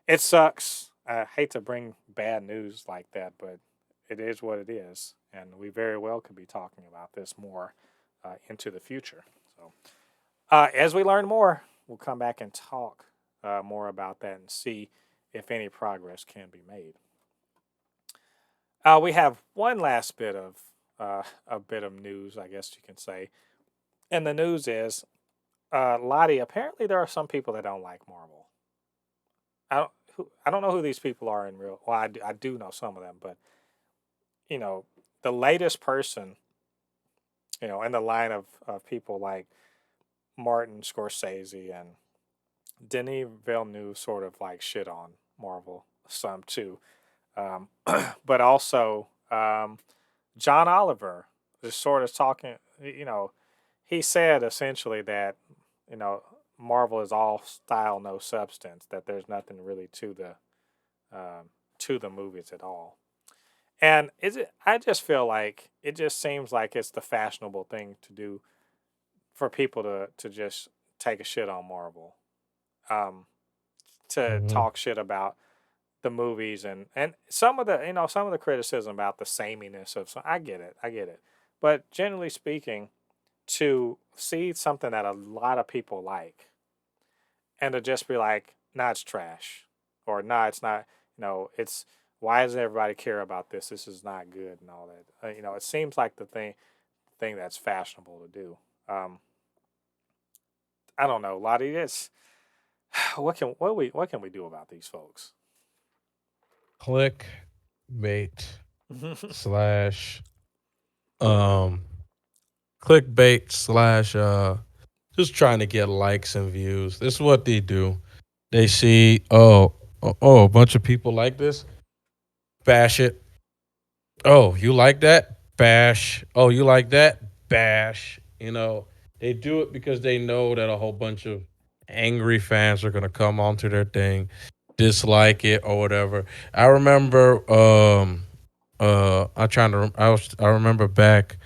it sucks. I hate to bring bad news like that, but it is what it is, and we very well could be talking about this more into the future. So as we learn more, we'll come back and talk more about that and see if any progress can be made. We have one last bit of a bit of news, I guess you can say, and the news is Lottie, apparently there are some people that don't like Marvel. I don't know who these people are in real. Well, I do know some of them, but you know, the latest person, in the line of people like Martin Scorsese and Denis Villeneuve sort of like shit on Marvel some too. Um, but also John Oliver is sort of talking. He said essentially that you know Marvel is all style, no substance. That there's nothing really to the movies at all. And is it? I just feel like it just seems like it's the fashionable thing to do for people to just take a shit on Marvel, um, to Hmm. talk shit about the movies and some of the criticism about the sameness of some. I get it, but generally speaking, to see something that a lot of people like and to just be like, nah, it's trash, or nah, it's not. It's why does everybody care about this? This is not good and all that. It seems like the thing that's fashionable to do. Um, I don't know, Lottie. It's what can we do about these folks? Click bait slash um clickbait slash just trying to get likes and views. This is what they do. They see, a bunch of people like this, bash it. Oh, you like that? Bash. Oh, you like that? Bash. They do it because they know that a whole bunch of angry fans are gonna come onto their thing, dislike it or whatever. I remember I remember back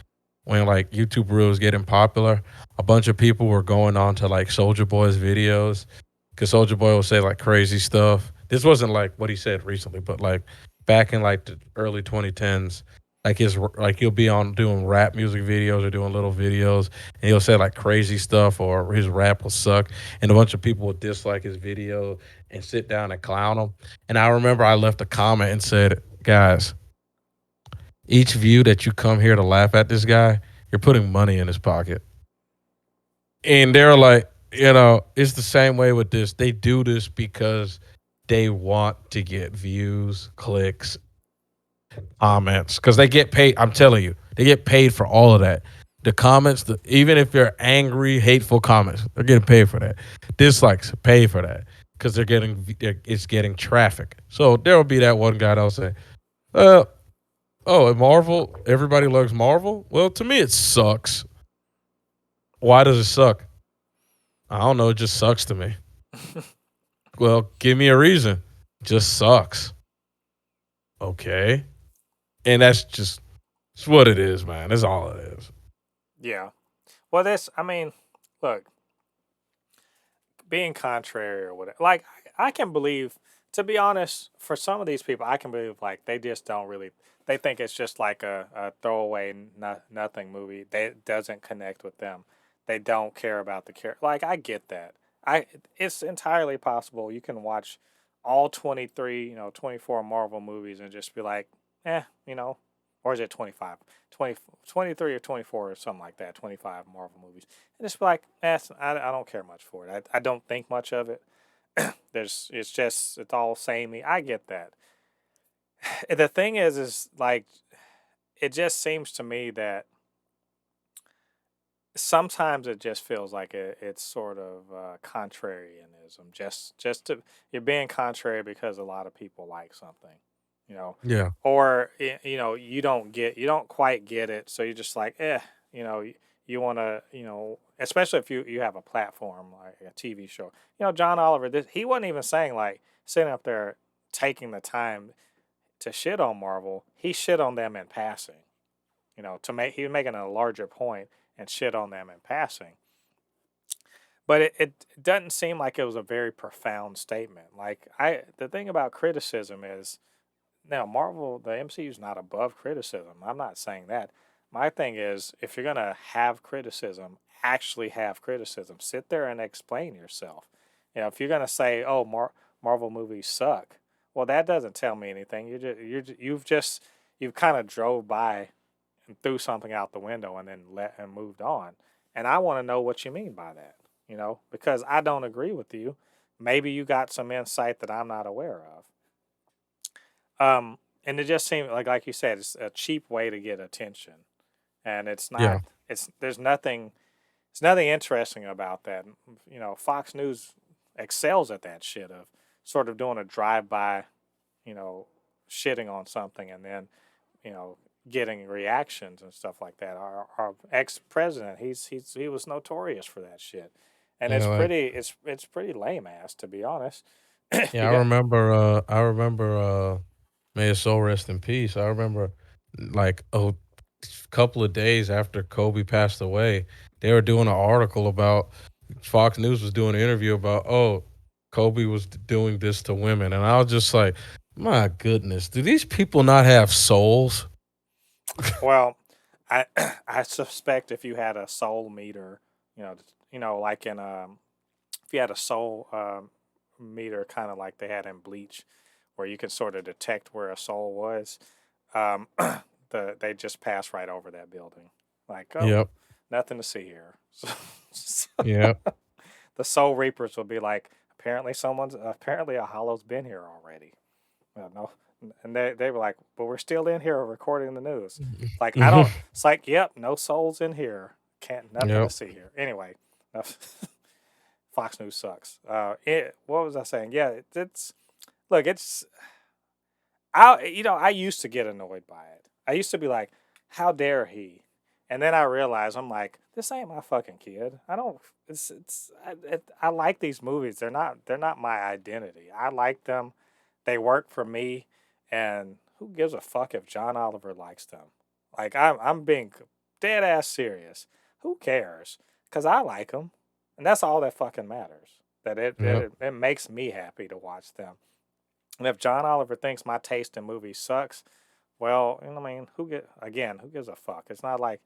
when like YouTube Reels was getting popular, a bunch of people were going on to like Soldier Boy's videos because Soldier Boy will say like crazy stuff. This wasn't like what he said recently, but like back in like the early 2010s, like he'll be on doing rap music videos or doing little videos, and he'll say like crazy stuff or his rap will suck, and a bunch of people would dislike his video and sit down and clown him. And I remember I left a comment and said, guys, each view that you come here to laugh at this guy, you're putting money in his pocket. And they're like, it's the same way with this. They do this because they want to get views, clicks, comments, because they get paid. I'm telling you, they get paid for all of that. The comments, even if they're angry, hateful comments, they're getting paid for that. Dislikes, pay for that because it's getting traffic. So there will be that one guy that'll say, uh, "Oh, at Marvel, everybody loves Marvel." Well, to me, it sucks. Why does it suck? I don't know. It just sucks to me. Well, give me a reason. Just sucks. Okay. And that's just it's what it is, man. That's all it is. Yeah. Well, I mean, look, being contrary or whatever. Like, I can believe, to be honest, for some of these people, I can believe like they just don't really. They think it's just like a throwaway nothing movie. It doesn't connect with them. They don't care about the character. Like, I get that. It's entirely possible you can watch all 23, 24 Marvel movies and just be like, or is it 25? 20, 23 or 24 or something like that, 25 Marvel movies. And just be like, I don't care much for it. I don't think much of it. It's all samey. I get that. The thing is like, it just seems to me that sometimes it just feels like it's sort of contrarianism. You're being contrary because a lot of people like something, you know, Yeah. or you don't quite get it, so you're just like, you know, you want to, especially if you have a platform like a TV show. John Oliver, he wasn't even saying like sitting up there taking the time to shit on Marvel. He shit on them in passing. He was making a larger point and shit on them in passing. But it doesn't seem like it was a very profound statement. Like the thing about criticism is now Marvel, the MCU is not above criticism. I'm not saying that. My thing is if you're gonna have criticism, actually have criticism. Sit there and explain yourself. If you're gonna say, "Oh, Marvel movies suck," well, that doesn't tell me anything. You've kind of drove by and threw something out the window and then moved on. And I want to know what you mean by that. because I don't agree with you. Maybe you got some insight that I'm not aware of. And it just seemed like you said, it's a cheap way to get attention, and it's Yeah. not. There's nothing interesting about that. Fox News excels at that shit of sort of doing a drive-by, you know, shitting on something and then, you know, getting reactions and stuff like that. Our ex-president, he was notorious for that shit, and Yeah. Like, it's pretty lame ass, to be honest. yeah, You got I remember may his soul rest in peace. I remember like a couple of days after Kobe passed away, they were doing an article about Fox News was doing an interview about, oh, Kobe was doing this to women. And I was just like, my goodness, do these people not have souls? well, I I suspect if you had a soul meter, you know, like in if you had a soul meter, kind of like they had in Bleach, where you can sort of detect where a soul was, um, they just pass right over that building, like, oh, Yep. nothing to see here. So Yep. the soul reapers will be like, apparently a hollow's been here already. Well, no, and they were like, but we're still in here recording the news. It's like, I don't. It's like, yep, no souls in here. Can't Nothing to Yep. see here. Anyway, Fox News sucks. What was I saying? Yeah, it's look, it's I used to get annoyed by it. I used to be like, how dare he? And then I realized I'm like, this ain't my fucking kid. I don't. I like these movies. They're not my identity. I like them. They work for me, and who gives a fuck if John Oliver likes them? Like I'm being dead ass serious. Who cares? Cause I like them, and that's all that fucking matters. Yep. It makes me happy to watch them. And if John Oliver thinks my taste in movies sucks, well, I mean, who gives a fuck? It's not like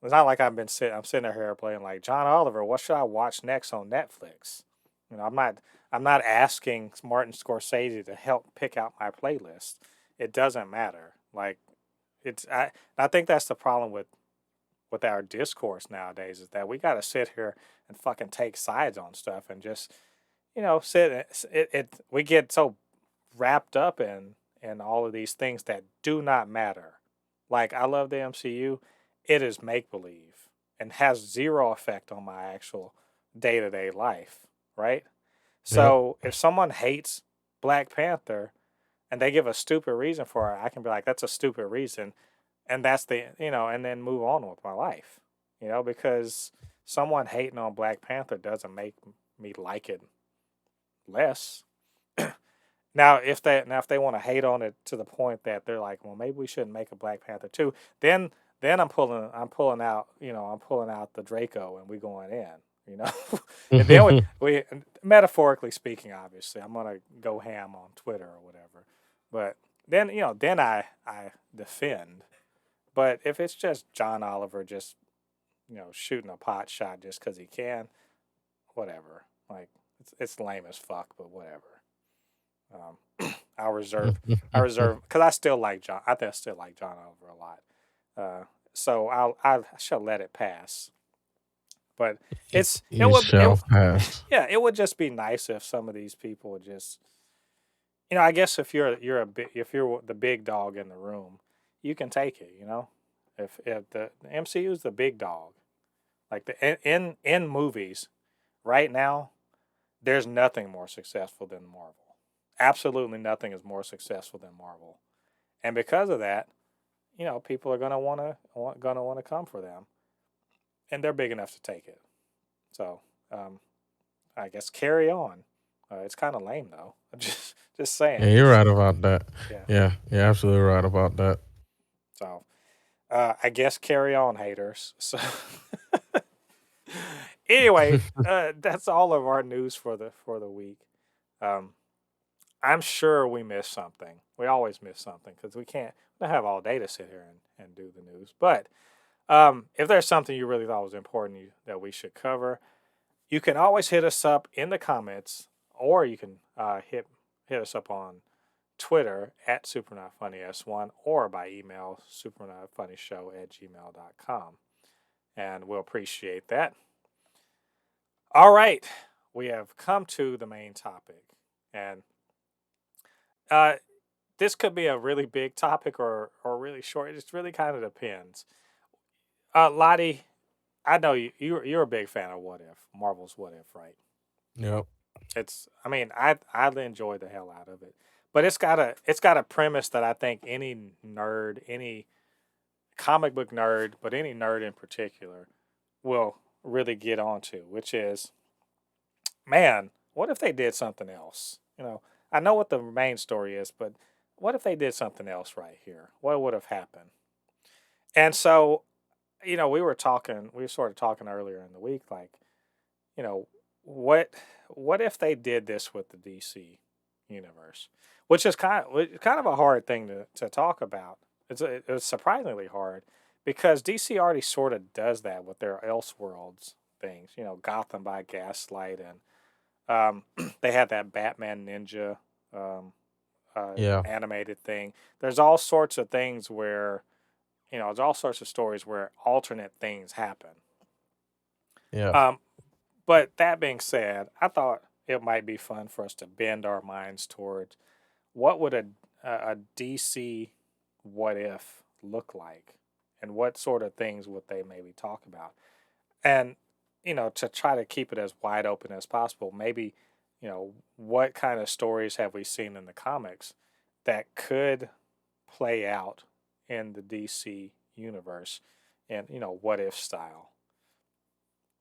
I'm sitting here playing like, John Oliver, what should I watch next on Netflix? I'm not asking Martin Scorsese to help pick out my playlist. It doesn't matter. Like I think that's the problem with our discourse nowadays, is that we got to sit here and fucking take sides on stuff and just, we get so wrapped up in all of these things that do not matter. Like, I love the MCU. It is make believe and has zero effect on my actual day to day life, right? Yep. So if someone hates Black Panther and they give a stupid reason for it, I can be like, that's a stupid reason, and and then move on with my life, because someone hating on Black Panther doesn't make me like it less. Now if they want to hate on it to the point that they're like, well, maybe we shouldn't make a Black Panther too, then I'm pulling out the Draco and we going in, you know, and then we metaphorically speaking, obviously, I'm gonna go ham on Twitter or whatever, but then I defend. But if it's just John Oliver just shooting a pot shot just because he can, whatever. Like, it's lame as fuck, but whatever. I reserve because I still like John. I think I still like John Oliver a lot. So I shall let it pass. But it It would shall pass. yeah, it would just be nice if some of these people would just, I guess if if you're the big dog in the room, you can take it. If the MCU is the big dog, like in movies right now, there's nothing more successful than Marvel. Absolutely nothing is more successful than Marvel, and because of that, people are gonna want to come for them, and they're big enough to take it. So, I guess carry on. It's kind of lame though. Just Yeah, saying. you're right about that. Yeah. Yeah, you're absolutely right about that. So, I guess carry on, haters. So, anyway, that's all of our news for the week. Um, I'm sure we missed something. We always miss something because we can't have all day to sit here and do the news. But if there's something you really thought was important that we should cover, you can always hit us up in the comments, or you can hit us up on Twitter at SuperNotFunnyS1, or by email supernotfunnyshow@gmail.com. And we'll appreciate that. All right, we have come to the main topic, and uh, this could be a really big topic or really short. It just really kind of depends. Lottie, I know you're a big fan of What If, Marvel's What If, right? Yep. I mean, I enjoy the hell out of it, but it's got a premise that I think any nerd, any comic book nerd, but any nerd in particular will really get onto, which is, man, what if they did something else? I know what the main story is, but what if they did something else right here? What would have happened? And so, we were sort of talking earlier in the week, like, you know, what what if they did this with the DC universe, which is kind of a hard thing to talk about. It's surprisingly hard because DC already sort of does that with their Elseworlds things. Gotham by Gaslight, and they had that Batman Ninja um, Yeah. animated thing. There's all sorts of things where there's all sorts of stories where alternate things happen. Yeah. Um, But that being said, I thought it might be fun for us to bend our minds towards what would a DC what if look like, and what sort of things would they maybe talk about, and to try to keep it as wide open as possible. Maybe what kind of stories have we seen in the comics that could play out in the DC universe, and what if style.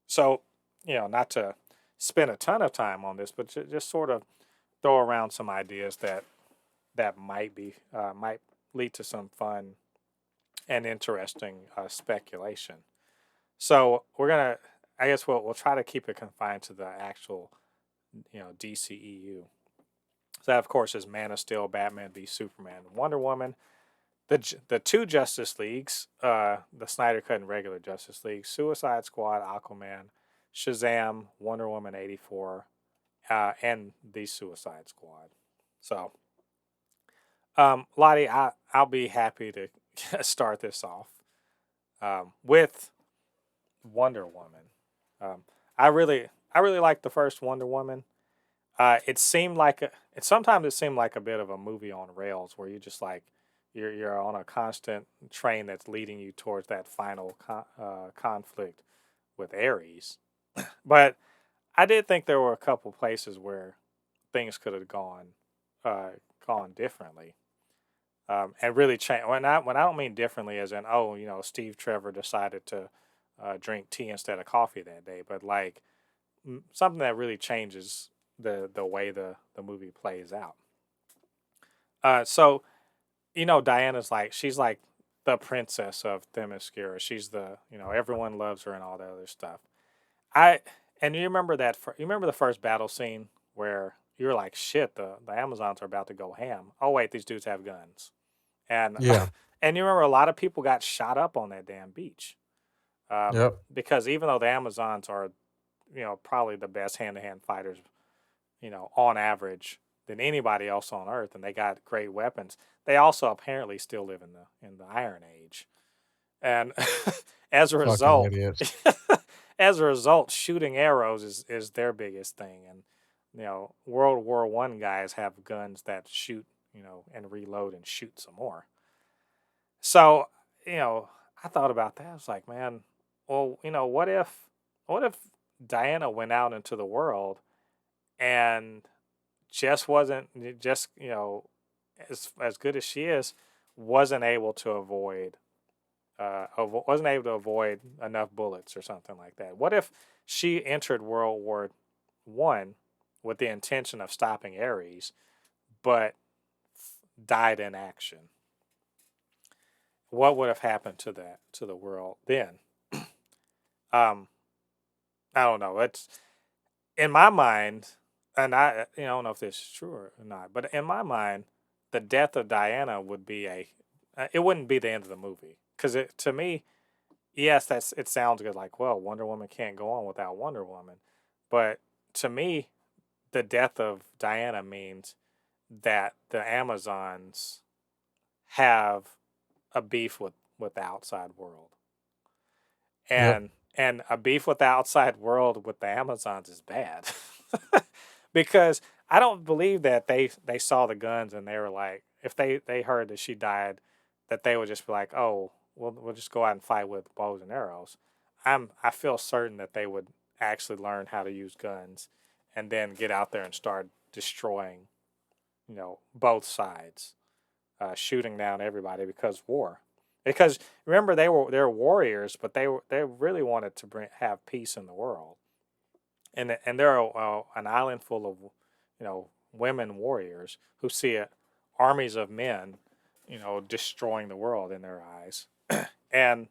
So, not to spend a ton of time on this, but just sort of throw around some ideas that might lead to some fun and interesting speculation. So I guess we'll try to keep it confined to the actual, DCEU. So that, of course, is Man of Steel, Batman v Superman, Wonder Woman, the two Justice Leagues, the Snyder Cut and regular Justice League, Suicide Squad, Aquaman, Shazam, Wonder Woman 84, and the Suicide Squad. So, Lottie, I'll be happy to start this off with Wonder Woman. Um, I really like the first Wonder Woman. It seemed like sometimes it seemed like a bit of a movie on rails where you just like you're on a constant train that's leading you towards that final conflict with Ares. But I did think there were a couple places where things could have uh, gone differently, and really change. When I don't mean differently as in, oh, Steve Trevor decided to drink tea instead of coffee that day, but like something that really changes the way the movie plays out. So Diana's like, she's like the princess of Themyscira. She's everyone loves her and all that other stuff. I and you remember you remember the first battle scene where you were like, shit, the Amazons are about to go ham. Oh wait, these dudes have guns. And Yeah. and you remember a lot of people got shot up on that damn beach. Yep. Because even though the Amazons are, probably the best hand to hand fighters, on average than anybody else on Earth, and they got great weapons, they also apparently still live in the Iron Age. And as a Fucking result, idiots. shooting arrows is their biggest thing. And World War I guys have guns that shoot, and reload and shoot some more. So, you know, I thought about that. I was like, man, well, what if Diana went out into the world and just wasn't just, as good as she is, wasn't able to avoid wasn't able to avoid enough bullets or something like that. What if she entered World War I with the intention of stopping Ares, but died in action? What would have happened to the world then? Um, I don't know. It's in my mind, and I don't know if this is true or not, but in my mind, the death of Diana would be it wouldn't be the end of the movie, because to me, yes, it sounds good. Like, well, Wonder Woman can't go on without Wonder Woman, but to me, the death of Diana means that the Amazons have a beef with the outside world, Yep. and And a beef with the outside world with the Amazons is bad. Because I don't believe that they saw the guns and they were like, if they heard that she died, that they would just be like, oh, we'll just go out and fight with bows and arrows. I feel certain that they would actually learn how to use guns, and then get out there and start destroying, both sides, shooting down everybody because war. Because remember, they were warriors, but they really wanted to have peace in the world, and they're an island full of, women warriors who see armies of men, destroying the world in their eyes, and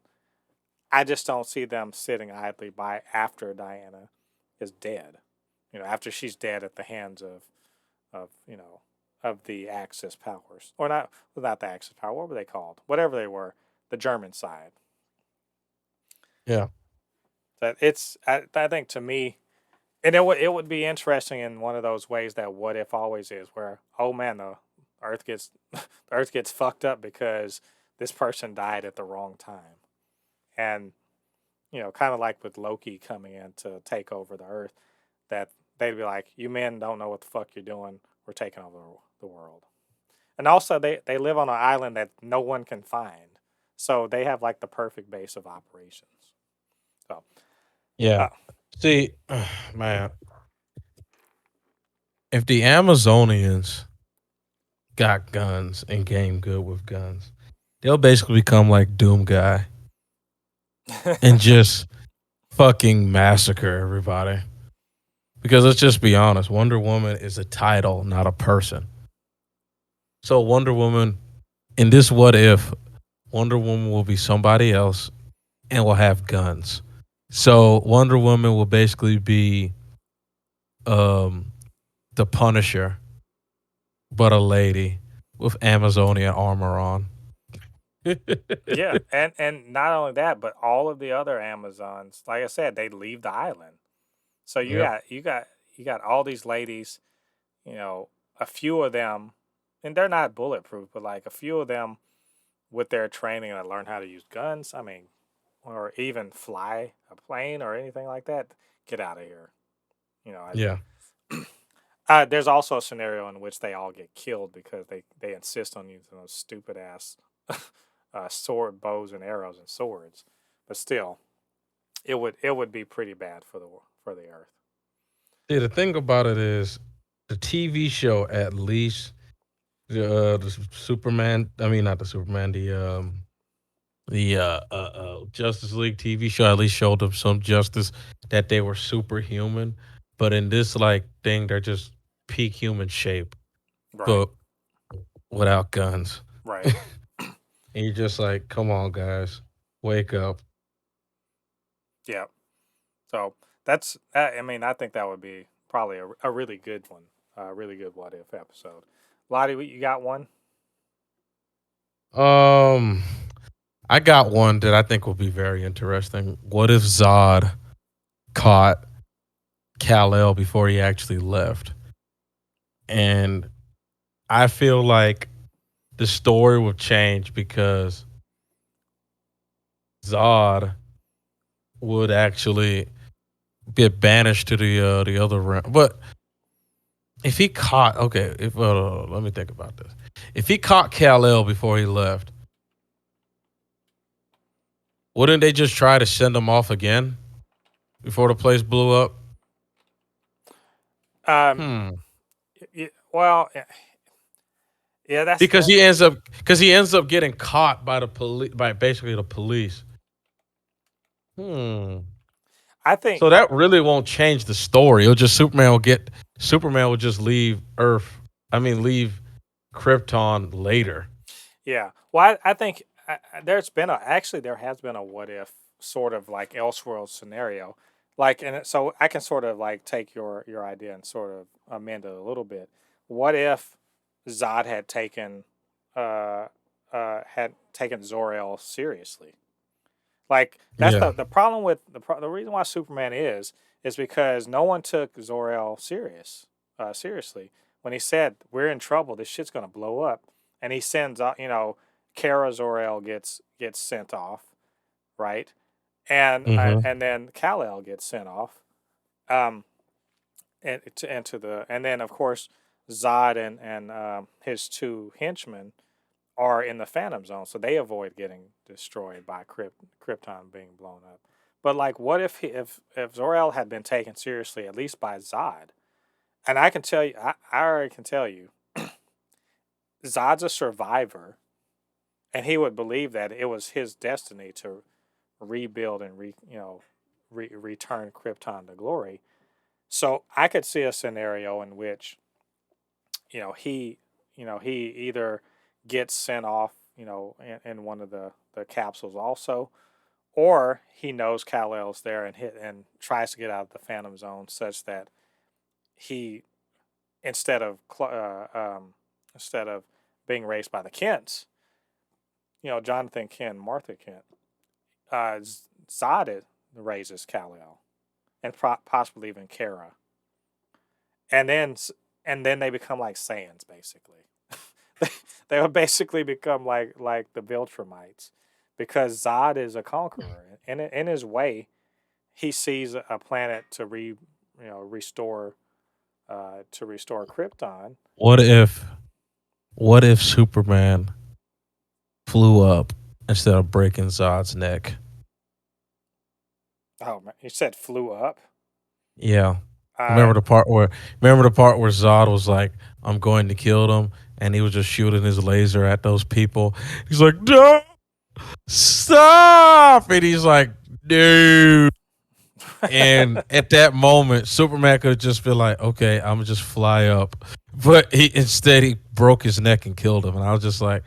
I just don't see them sitting idly by after Diana is dead. After she's dead at the hands of the Axis powers, or not, without the Axis power. What were they called? Whatever they were, the German side. Yeah. That I think to me, and it would be interesting in one of those ways that what if always is, where, oh man, the Earth gets the Earth gets fucked up because this person died at the wrong time, and kind of like with Loki coming in to take over the Earth, that they'd be like, you men don't know what the fuck you're doing. We're taking over the world. And also, they live on an island that no one can find. So they have like the perfect base of operations. So, Yeah. uh, See, man, if the Amazonians got guns and game good with guns, they'll basically become like Doom Guy and just fucking massacre everybody. Because let's just be honest, Wonder Woman is a title, not a person. So Wonder Woman, in this what if, Wonder Woman will be somebody else and will have guns. So Wonder Woman will basically be um the Punisher, but a lady with Amazonian armor on. yeah, and not only that, but all of the other Amazons, like I said, they leave the island. So you Yep. got you got you got all these ladies, you know, a few of them, and they're not bulletproof, but like a few of them with their training that learn how to use guns. I mean, or even fly a plane or anything like that. Get out of here. You know, Yeah. there's also a scenario in which they all get killed because they insist on using those stupid ass sword bows and arrows and swords. But still, it would be pretty bad for the Earth. See, the thing about it is the TV show at least the Superman. I mean, not the Superman. The Justice League TV show at least showed them some justice that they were superhuman. But in this like thing, they're just peak human shape, Right. but without guns. Right. And you're just like, come on, guys, wake up. Yeah. So I mean, I think that would be probably a really good one, a really good what if episode. Lottie, you got one? Um, I got one that I think will be very interesting. What if Zod caught Kal-El before he actually left? And I feel like the story will change because Zod would actually get banished to the other realm. But if he caught, okay, if let me think about this. If he caught Kal-El before he left, wouldn't they just try to send him off again before the place blew up? Um. Hmm. Well, yeah. That's Because that. he ends up getting caught by the police, by basically the police. Hmm. I think. So that really won't change the story. It'll just Superman will just leave Earth. I mean, leave Krypton later. Yeah. Well, I think there has been a what if sort of like Elseworld scenario, like, and so I can sort of like take your idea and sort of amend it a little bit. What if Zod uh had taken Zor-El seriously? Like that's Yeah. the problem with the reason why Superman is because no one took Zor-El seriously when he said we're in trouble. This shit's gonna blow up, and he sends Kara Zor-El gets sent off, right? Mm-hmm. and then Kal-El gets sent off, um, and then of course Zod and his two henchmen are in the Phantom Zone, so they avoid getting destroyed by Krypton being blown up. But like, what if if Zor-El had been taken seriously at least by Zod? And I can tell you, I already can tell you, Zod's a survivor, and he would believe that it was his destiny to rebuild and return Krypton to glory. So I could see a scenario in which he he either gets sent off in one of the capsules also, or he knows Kal-El's there and tries to get out of the Phantom Zone such that he instead of instead of being raised by the Kents, Jonathan Kent, Martha Kent, Zod raises Kal-El and possibly even Kara, and then they become like Saiyans basically. They would basically become like the Viltrumites, because Zod is a conqueror. In his way, he sees a planet to restore Krypton. What if Superman flew up instead of breaking Zod's neck? Oh man, he said flew up. Yeah. Uh, Remember the part where Zod was like, "I'm going to kill them," and he was just shooting his laser at those people. He's like, "No, stop!" And he's like, "Dude." And at that moment, Superman could have just been like, "Okay, I'm gonna just fly up," but he broke his neck and killed him. And I was just like,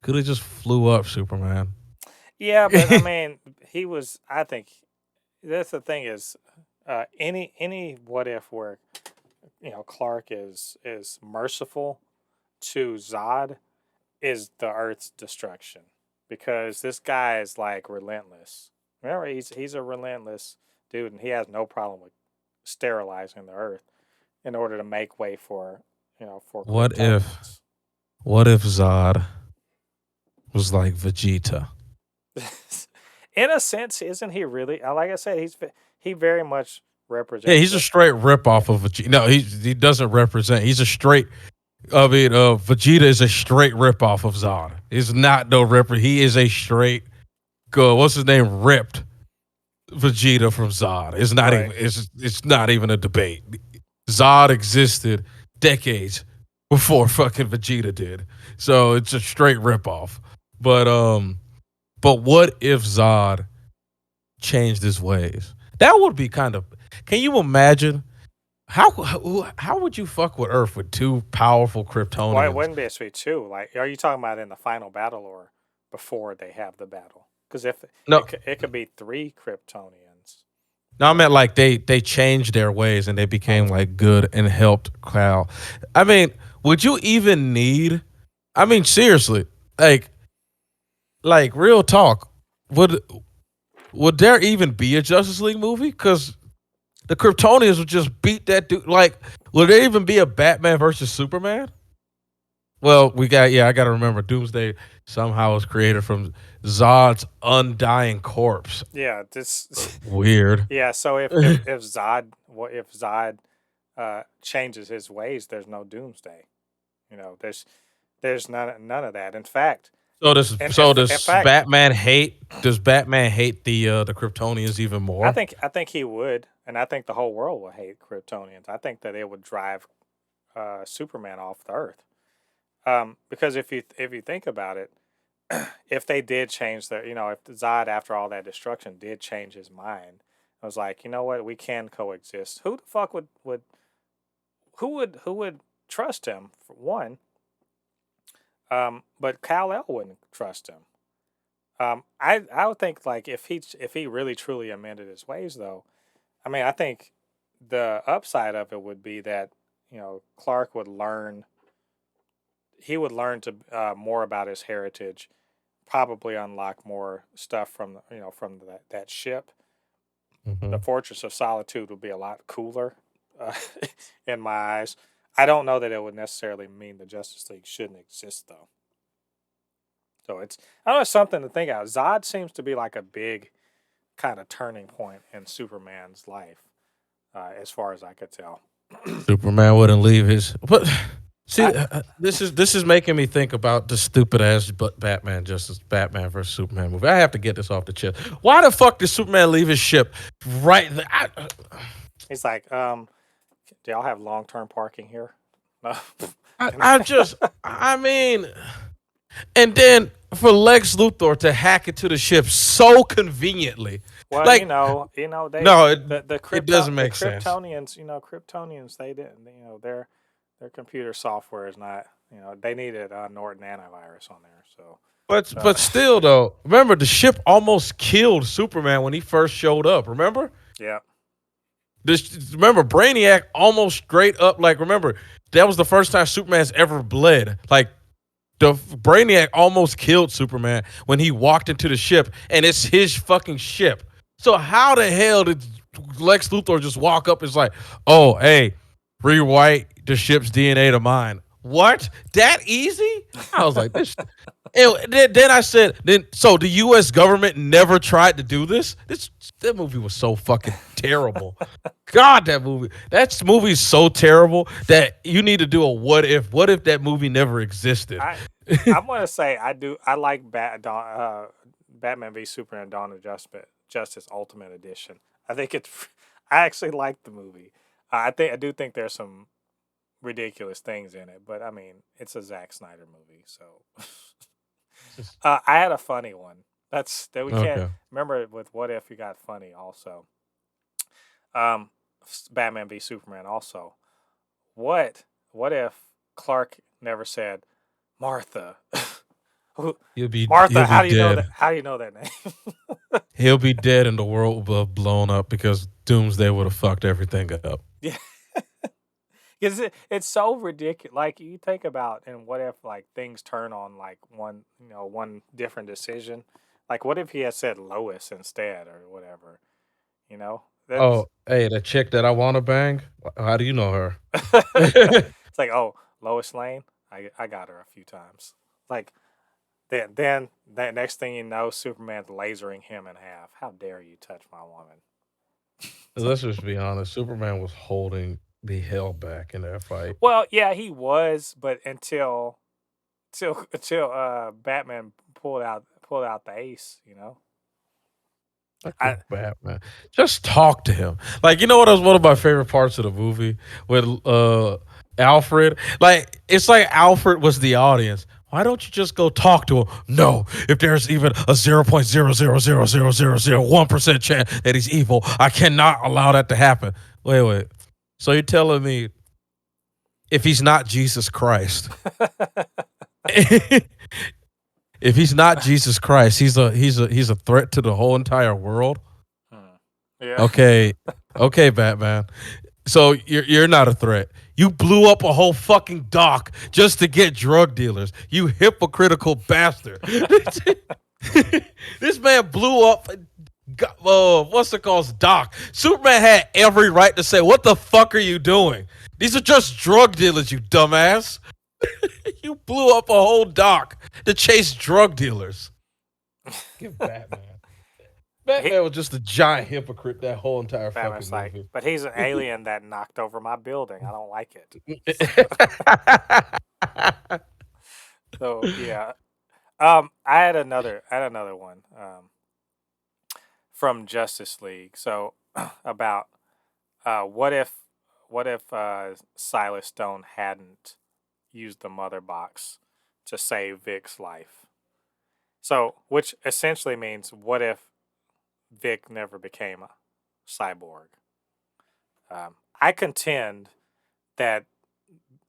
"Could have just flew up, Superman." yeah, but I mean, he was. I think that's the thing is, any what if where Clark is merciful to Zod is the Earth's destruction, because this guy is like relentless. Remember, he's a relentless dude, and he has no problem with sterilizing the Earth in order to make way for for What if Kryptonians. Zod was like Vegeta? In a sense, isn't he really? Like I said, he very much Yeah, represents he's a the straight rip yeah off of Vegeta. No, he doesn't represent. He's a straight. I mean, Vegeta is a straight rip off of Zod. He's not no ripper. He is a straight. What's his name? Ripped Vegeta from Zod. It's not right. even. It's not even a debate. Zod existed decades before fucking Vegeta did. So it's a straight rip off. But what if Zod changed his ways? That would be kind of. Can you imagine how would you fuck with Earth with two powerful Well, it Kryptonians? wouldn't be a sweet two. Like, are you talking about in the final battle or before they have the battle? Because if No, it could be three Kryptonians, no, I meant like they changed their ways and they became oh, like good and helped Cloud. I mean, would you even need? I mean, seriously, like real talk. Would there even be a Justice League movie? Because the Kryptonians would just beat that dude. Like, would there even be a Batman versus Superman? Well, I got to remember Doomsday somehow was created from Zod's undying corpse. yeah, this Weird. yeah. So if Zod changes his ways, there's no Doomsday. There's none of that. In fact, and in Does fact, Batman hate the Kryptonians even more? I think he would, and I think the whole world would hate Kryptonians. I think that it would drive Superman off the Earth. Because if you think about it, if they did change their, if Zod after all that destruction did change his mind, I was like, you know what, we can coexist. Who the fuck would who would trust him for one? But Kal-El wouldn't trust him. I would think like if he really truly amended his ways though, I mean I think the upside of it would be that Clark would learn to more about his heritage, probably unlock more stuff from from that ship. The Hmm. Fortress of Solitude would be a lot cooler, uh, in my eyes. I don't know that it would necessarily mean the Justice League shouldn't exist though. So it's I don't know, something to think out. Zod seems to be like a big kind of turning point in Superman's life, as far as I could tell. Superman wouldn't leave his. But see, I, this is making me think about the stupid ass Batman Justice Batman versus Superman movie. I have to get this off the chest. Why the fuck did Superman leave his ship right there? He's like, do y'all have long term parking here? No. I mean, and then for Lex Luthor to hack into the ship so conveniently, Well, like they no, the it doesn't the make sense. Kryptonians, Kryptonians, they didn't, their computer software is not, they needed Norton antivirus on there. So, But still though, remember the ship almost killed Superman when he first showed up. Remember? yeah, Remember Brainiac almost straight up like remember that was the first time Superman's ever bled. Like the Brainiac almost killed Superman when he walked into the ship, and it's his fucking ship. So how the hell did Lex Luthor just walk up and is like, "Oh, hey, rewrite the ship's DNA to mine"? What? That easy? I was like, this. And then I said, so the U.S. government never tried to do this. That movie was so fucking terrible. God, that movie's so terrible that you need to do a what if. What if that movie never existed? I'm gonna say I like Batman v Superman: Dawn of Justice Ultimate Edition. I think it's I actually like the movie. I do think there's some ridiculous things in it, but I mean it's a Zack Snyder movie, so. I had a funny one. That we can't Okay. remember with What If you got funny also. Um, Batman v Superman also. What if Clark never said Martha? Martha, He'll be how do you know that? dead. How do you know that name? He'll be dead, and the world will have blown up because Doomsday would have fucked everything up. Yeah, because it's so ridiculous. Like you think about, and what if like things turn on like one different decision? Like what if he had said Lois instead or whatever? You know, that's Oh, hey, the chick that I want to bang. How do you know her? it's like, oh, Lois Lane. I got her a few times. Like then that next thing you know, Superman's lasering him in half. How dare you touch my woman? Let's just be honest. Superman was holding the hell back in that fight. Well, yeah, he was, but until Batman pulled out the ace. Fuck I your Batman. Just talk to him. Like, you know what was one of my favorite parts of the movie with Alfred? Like, it's like Alfred was the audience. Why don't you just go talk to him? No, if there's even a 0.0000001% chance that he's evil, I cannot allow that to happen. Wait. So you're telling me if he's not Jesus Christ, if he's not Jesus Christ, he's a threat to the whole entire world? Hmm. Yeah. Okay, okay, Batman. So you're not a threat. You blew up a whole fucking dock just to get drug dealers. You hypocritical bastard. This man blew up. What's it called? Dock. Superman had every right to say, "What the fuck are you doing? These are just drug dealers, you dumbass." You blew up a whole dock to chase drug dealers. Give Batman. he, Batman was just a giant hypocrite that whole entire fucking Batman's like, movie. but he's an alien that knocked over my building. I don't like it. So yeah. I had another one. From Justice League. So about what if Silas Stone hadn't used the Motherbox to save Vic's life? So which essentially means what if Vic never became a cyborg? I contend that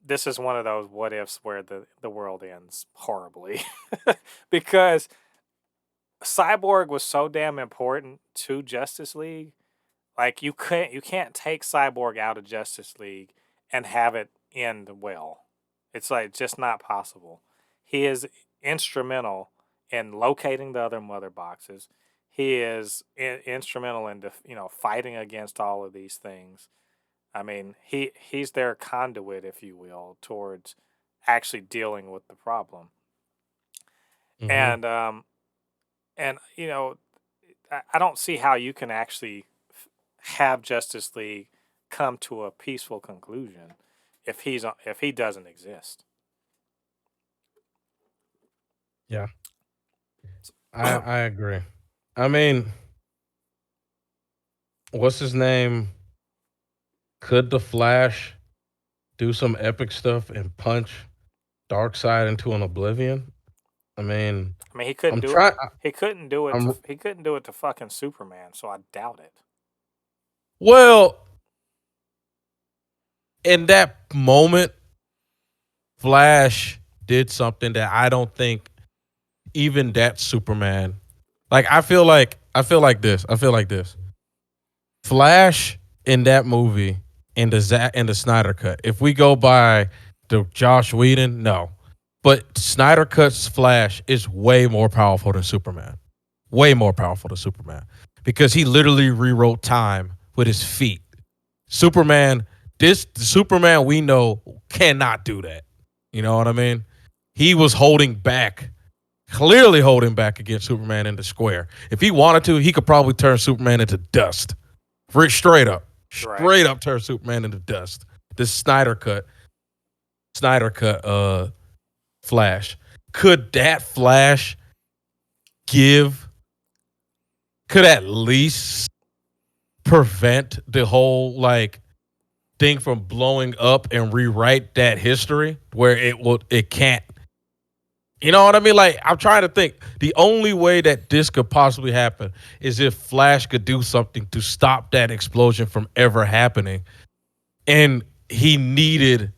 this is one of those what ifs where the world ends horribly because Cyborg was so damn important to Justice League. Like you can't take Cyborg out of Justice League and have it end well. It's like just not possible. He is instrumental in locating the other mother boxes. He is instrumental in fighting against all of these things. I mean, he's their conduit, if you will, towards actually dealing with the problem. Hmm. And and I don't see how you can actually have Justice League come to a peaceful conclusion if he doesn't exist. Yeah, I agree. I mean, what's his name? Could the Flash do some epic stuff and punch Darkseid into an oblivion? I mean, I mean, he couldn't I'm do it. trying. He couldn't do it to. I'm He couldn't do it to fucking Superman. So I doubt it. well in that moment. Flash did something that I don't think even that Superman. Like I feel like this. Flash in that movie in the Snyder cut. If we go by the Josh Whedon, no. But Snyder cut's Flash is way more powerful than Superman. Way more powerful than Superman. Because he literally rewrote time with his feet. Superman, this the Superman we know cannot do that. You know what I mean? He was holding back, clearly holding back against Superman in the square. If he wanted to, he could probably turn Superman into dust. Straight up. Right. Straight up turn Superman into dust. This Snyder cut Flash. Could that Flash give could at least prevent the whole like thing from blowing up and rewrite that history where it can't. You know what I mean? Like I'm trying to think. The only way that this could possibly happen is if Flash could do something to stop that explosion from ever happening. And he needed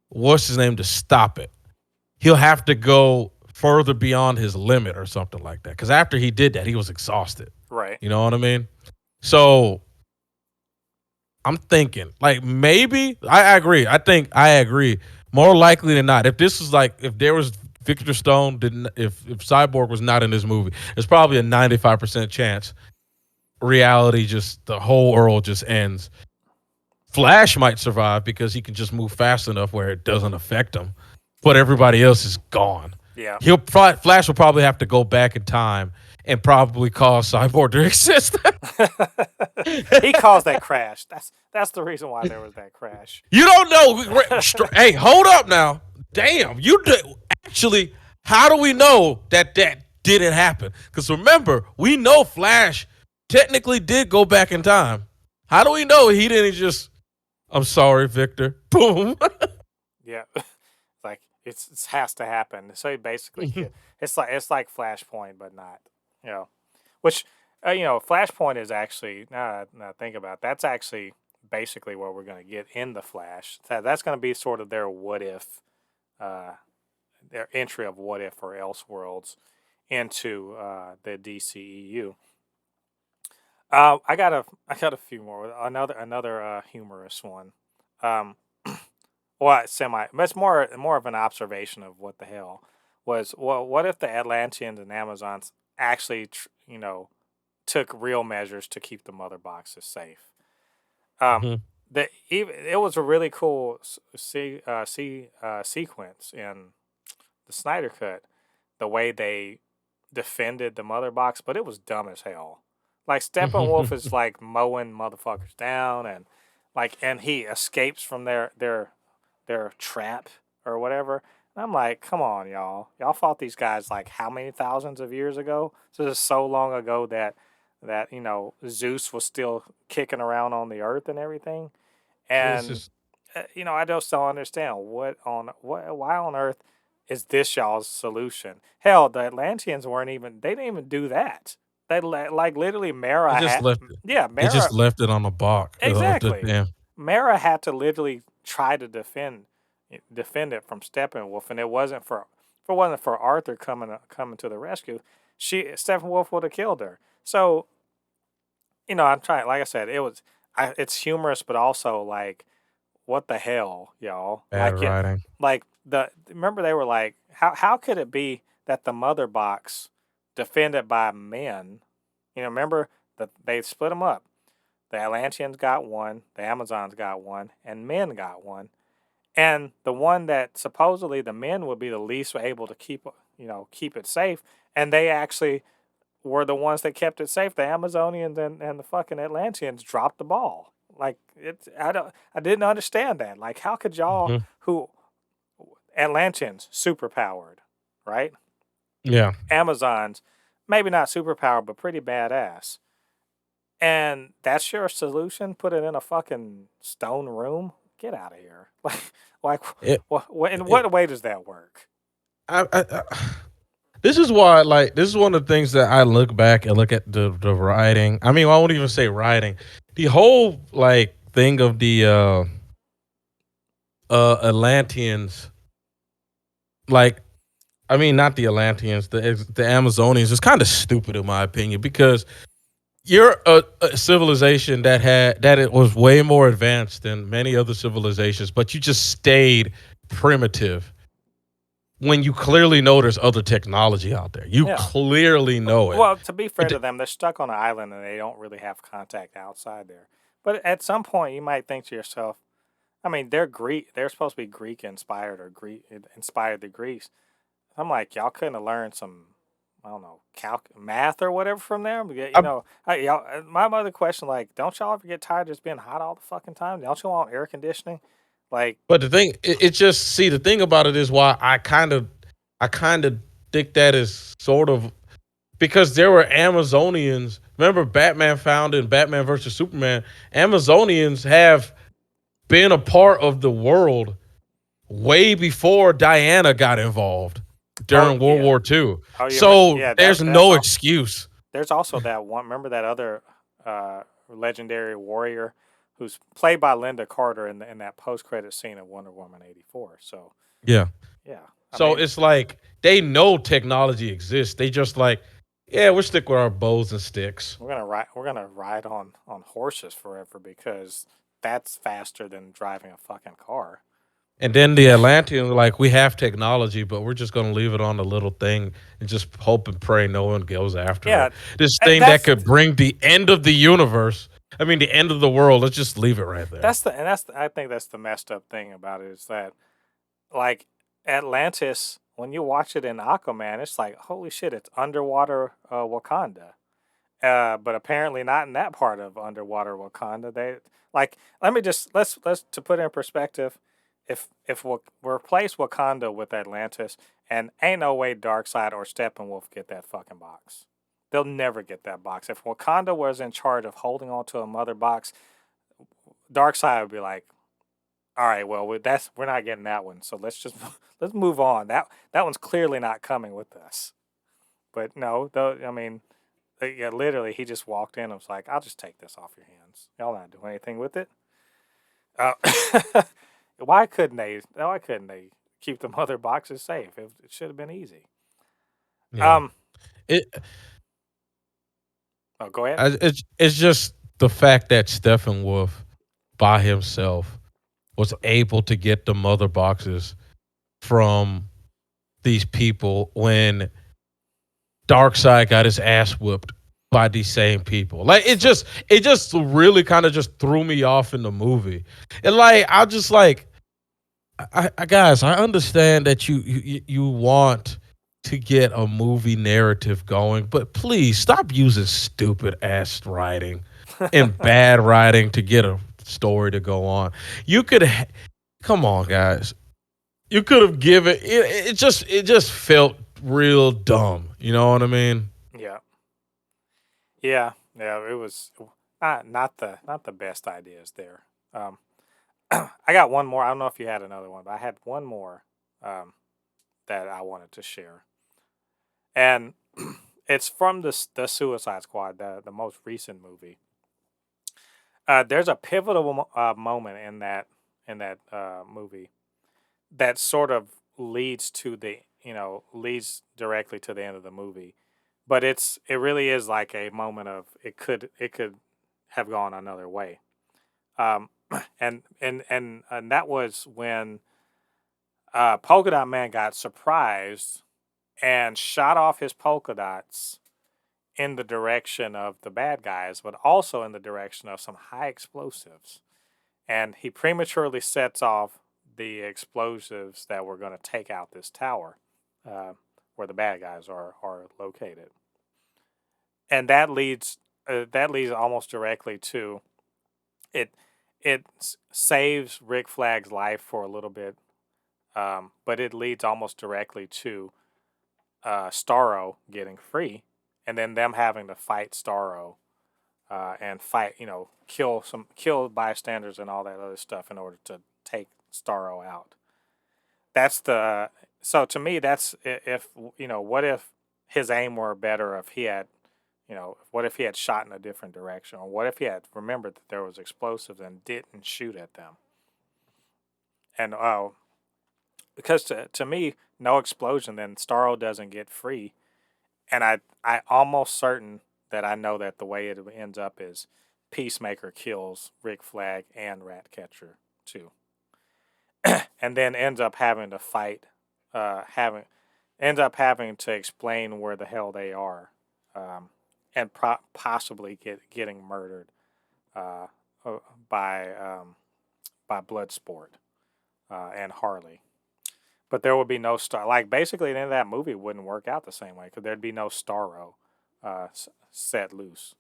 what's his name to stop it. He'll have to go further beyond his limit or something like that. Because after he did that, he was exhausted. Right. You know what I mean? So I'm thinking, like maybe I agree. I agree. More likely than not, if this was like if there was Victor Stone didn't if Cyborg was not in this movie, there's probably a 95% chance reality just the whole world just ends. Flash might survive because he can just move fast enough where it doesn't affect him, but everybody else is gone. Yeah. Flash will probably have to go back in time and probably cause Cyborg to exist. He caused that crash. That's the reason why there was that crash. You don't know. Hey, hold up now. Damn, you did actually. How do we know that didn't happen? Because remember, we know Flash technically did go back in time. How do we know he didn't just? I'm sorry, Victor. Boom. Yeah. Like it has to happen. So basically, it's like Flashpoint, but not. You know, which Flashpoint is actually now I think about it, that's actually basically what we're going to get in the Flash. That's going to be sort of their what if, uh, their entry of what if or else worlds into the DCEU. I got a few more. Another humorous one. Um, well, semi. But it's more of an observation of what the hell was. Well, what if the Atlanteans and Amazons actually, took real measures to keep the mother boxes safe? Um, Mhm. it was a really cool sequence in the Snyder cut, the way they defended the mother box, but it was dumb as hell. Like Steppenwolf is like mowing motherfuckers down, and he escapes from their trap or whatever. And I'm like, come on, y'all. Y'all fought these guys like how many thousands of years ago? So this is so long ago that Zeus was still kicking around on the earth and everything. It's And just I just don't understand why on earth is this y'all's solution? Hell, the Atlanteans they didn't even do that. Like literally they Mara just had left it. yeah They just Mara left it on the box of the exactly. damn. Mara had to literally try to defend it from Steppenwolf, and if it wasn't for Arthur coming to the rescue, Steppenwolf would have killed her. So I'm trying. Like I said, it's humorous, but also like, what the hell, y'all? Bad writing. Like remember they were like, how could it be that the mother box defended by men? Remember that they split them up. The Atlanteans got one, the Amazons got one, and men got one. And the one that supposedly the men would be the least able to keep it safe, and they actually were the ones that kept it safe. The Amazonians and the fucking Atlanteans dropped the ball. Like I didn't understand that. Like how could y'all Mhm. who Atlanteans superpowered, right? Yeah. Amazons maybe not superpowered but pretty badass. And that's your solution? Put it in a fucking stone room? Get out of here. Like It, in it, what way does that work? I this is why, like, this is one of the things that I look back and look at the writing. I mean, I won't even say writing. The whole like thing of the Atlanteans, like, I mean, not the Atlanteans, the Amazonians is kind of stupid in my opinion because you're a civilization that it was way more advanced than many other civilizations, but you just stayed primitive when you clearly know there's other technology out there. You Yeah. clearly know it. Well, to be fair It to them, they're stuck on an island and they don't really have contact outside there. But at some point, you might think to yourself, I mean, they're Greek. They're supposed to be Greek inspired or Greek inspired the Greeks. I'm like, y'all couldn't have learned some, I don't know, math or whatever from there. You I, know, y'all. My other question, like, don't y'all ever get tired of just being hot all the fucking time? Don't you want air conditioning? Like, but the thing, it just see the thing about it is why I kind of think that is sort of because there were Amazonians. Remember, Batman found in Batman versus Superman, Amazonians have been a part of the world way before Diana got involved oh during World yeah, War II. oh yeah, So yeah. there's That's no all. excuse. There's also that one. Remember that other legendary warrior who's played by Linda Carter in that post credit scene of Wonder Woman '84. So Yeah. yeah, I So mean, it's like they know technology exists. They just like, yeah, we'll stick with our bows and sticks. we're gonna ride on horses forever because that's faster than driving a fucking car. And then the Atlanteans were like, we have technology, but we're just going to leave it on a little thing and just hope and pray no one goes after Yeah, it. This thing that that's could bring the end of the universe. I mean, the end of the world. Let's just leave it right there. I think that's the messed up thing about it is that like Atlantis when you watch it in Aquaman, it's like holy shit, it's underwater Wakanda. But apparently not in that part of underwater Wakanda. They like let me just let's to put it in perspective. If we replace Wakanda with Atlantis, and ain't no way Darkseid or Steppenwolf get that fucking box. They'll never get that box. If Wakanda was in charge of holding on to a mother box, Darkseid would be like, "All right, well, we're not getting that one. So let's just let's move on. That one's clearly not coming with us." But no, though I mean, yeah, literally, he just walked in and was like, "I'll just take this off your hands. Y'all not doing anything with it." Uh, why couldn't they? Why couldn't they keep the mother boxes safe? It should have been easy. Yeah. Um. It, Oh, go ahead. it's just the fact that Steppenwolf by himself was able to get the mother boxes from these people when Darkseid got his ass whooped by these same people. Like it just really kind of just threw me off in the movie. And like I just like I guys, I understand that you want to get a movie narrative going, but please stop using stupid ass writing and bad writing to get a story to go on. You could come on, guys. You could have given it just felt real dumb. You know what I mean? Yeah, yeah. It was not the best ideas there. Um, I got one more. I don't know if you had another one, but I had one more um, that I wanted to share, and it's from the Suicide Squad, the most recent movie. There's a pivotal moment in that movie that sort of leads to the leads directly to the end of the movie, but it really is like a moment of it could have gone another way. Um, and that was when Polka-Dot Man got surprised and shot off his polka dots in the direction of the bad guys, but also in the direction of some high explosives. And he prematurely sets off the explosives that were going to take out this tower uh, where the bad guys are located. and that leads almost directly to it. Saves Rick Flag's life for a little bit, but it leads almost directly to Starro getting free, and then them having to fight Starro and fight, kill bystanders and all that other stuff in order to take Starro out. That's the so to me that's if what if his aim were better if he had what if he had shot in a different direction, or what if he had remembered that there was explosives and didn't shoot at them, and because to me no explosion then Starro doesn't get free, and I almost certain that I know that the way it ends up is Peacemaker kills Rick Flag and Ratcatcher too, and then ends up having to explain where the hell they are, um, and possibly getting murdered uh, uh, by by Bloodsport and Harley. But there would be no star. Like basically, the end of that movie wouldn't work out the same way because there'd be no Starro set loose.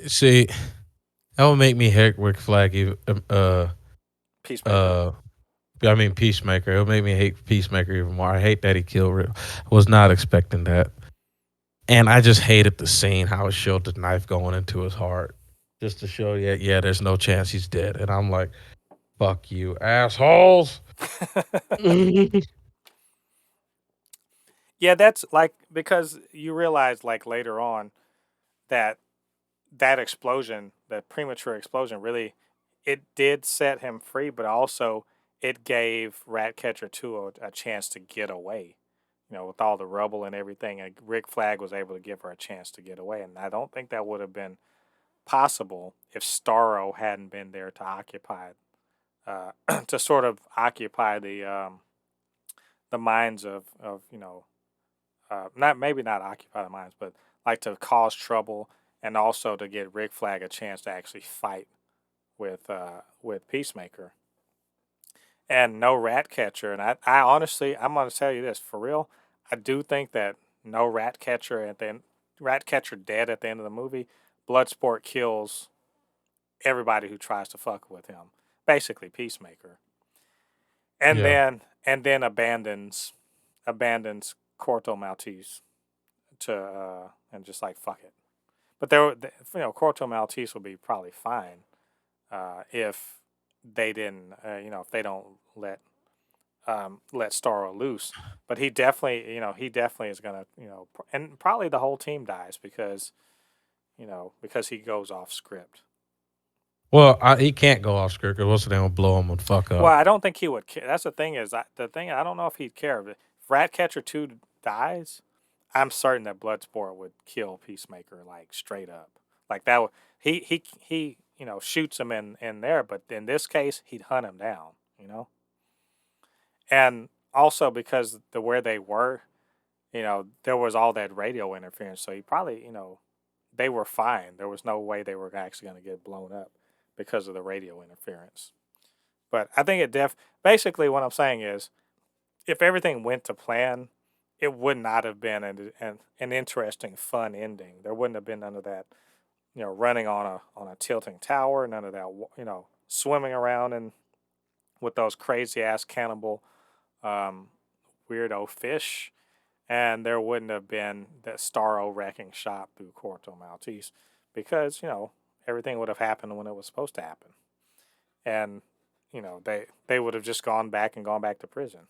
See, that would make me hate Rick Flag. Peacemaker. Uh, I mean Peacemaker. It'll make me hate Peacemaker even more. I hate that he killed Rick. Was not expecting that, and I just hated the scene how it showed the knife going into his heart, just to show yeah, there's no chance he's dead. And I'm like, fuck you, assholes. Yeah, that's like because you realize like later on that that explosion, that premature explosion, really it did set him free, but also it gave Ratcatcher 2 a chance to get away. With all the rubble and everything, and Rick Flag was able to give her a chance to get away, and I don't think that would have been possible if Starro hadn't been there to occupy, to sort of occupy the minds of not maybe not occupy the minds, but like to cause trouble and also to get Rick Flag a chance to actually fight with Peacemaker and no Ratcatcher. And I honestly, I'm gonna tell you this for real. I do think that no Ratcatcher at the end, Ratcatcher dead at the end of the movie. Bloodsport kills everybody who tries to fuck with him. Basically, Peacemaker, and Yeah. then abandons Corto Maltese to and just like fuck it. But Corto Maltese will be probably fine if they didn't, if they don't let Starro loose. But he definitely is gonna, and probably the whole team dies because he goes off script. Well, he can't go off script because what's the name will blow him and fuck Well, up. I don't think he would care. That's the thing is, I don't know if he'd care. If Ratcatcher 2 dies, I'm certain that Bloodsport would kill Peacemaker like straight up. Like that would he shoots him in there, but in this case he'd hunt him down. And also because the where they were, there was all that radio interference, so he probably they were fine. There was no way they were actually going to get blown up because of the radio interference. But I think basically what I'm saying is if everything went to plan, it would not have been an interesting, fun ending. There wouldn't have been none of that, running on a tilting tower, none of that, swimming around and with those crazy ass cannibal, um, weirdo fish, and there wouldn't have been that Starro wrecking shop through Corto Maltese because everything would have happened when it was supposed to happen, and they would have just gone back to prison.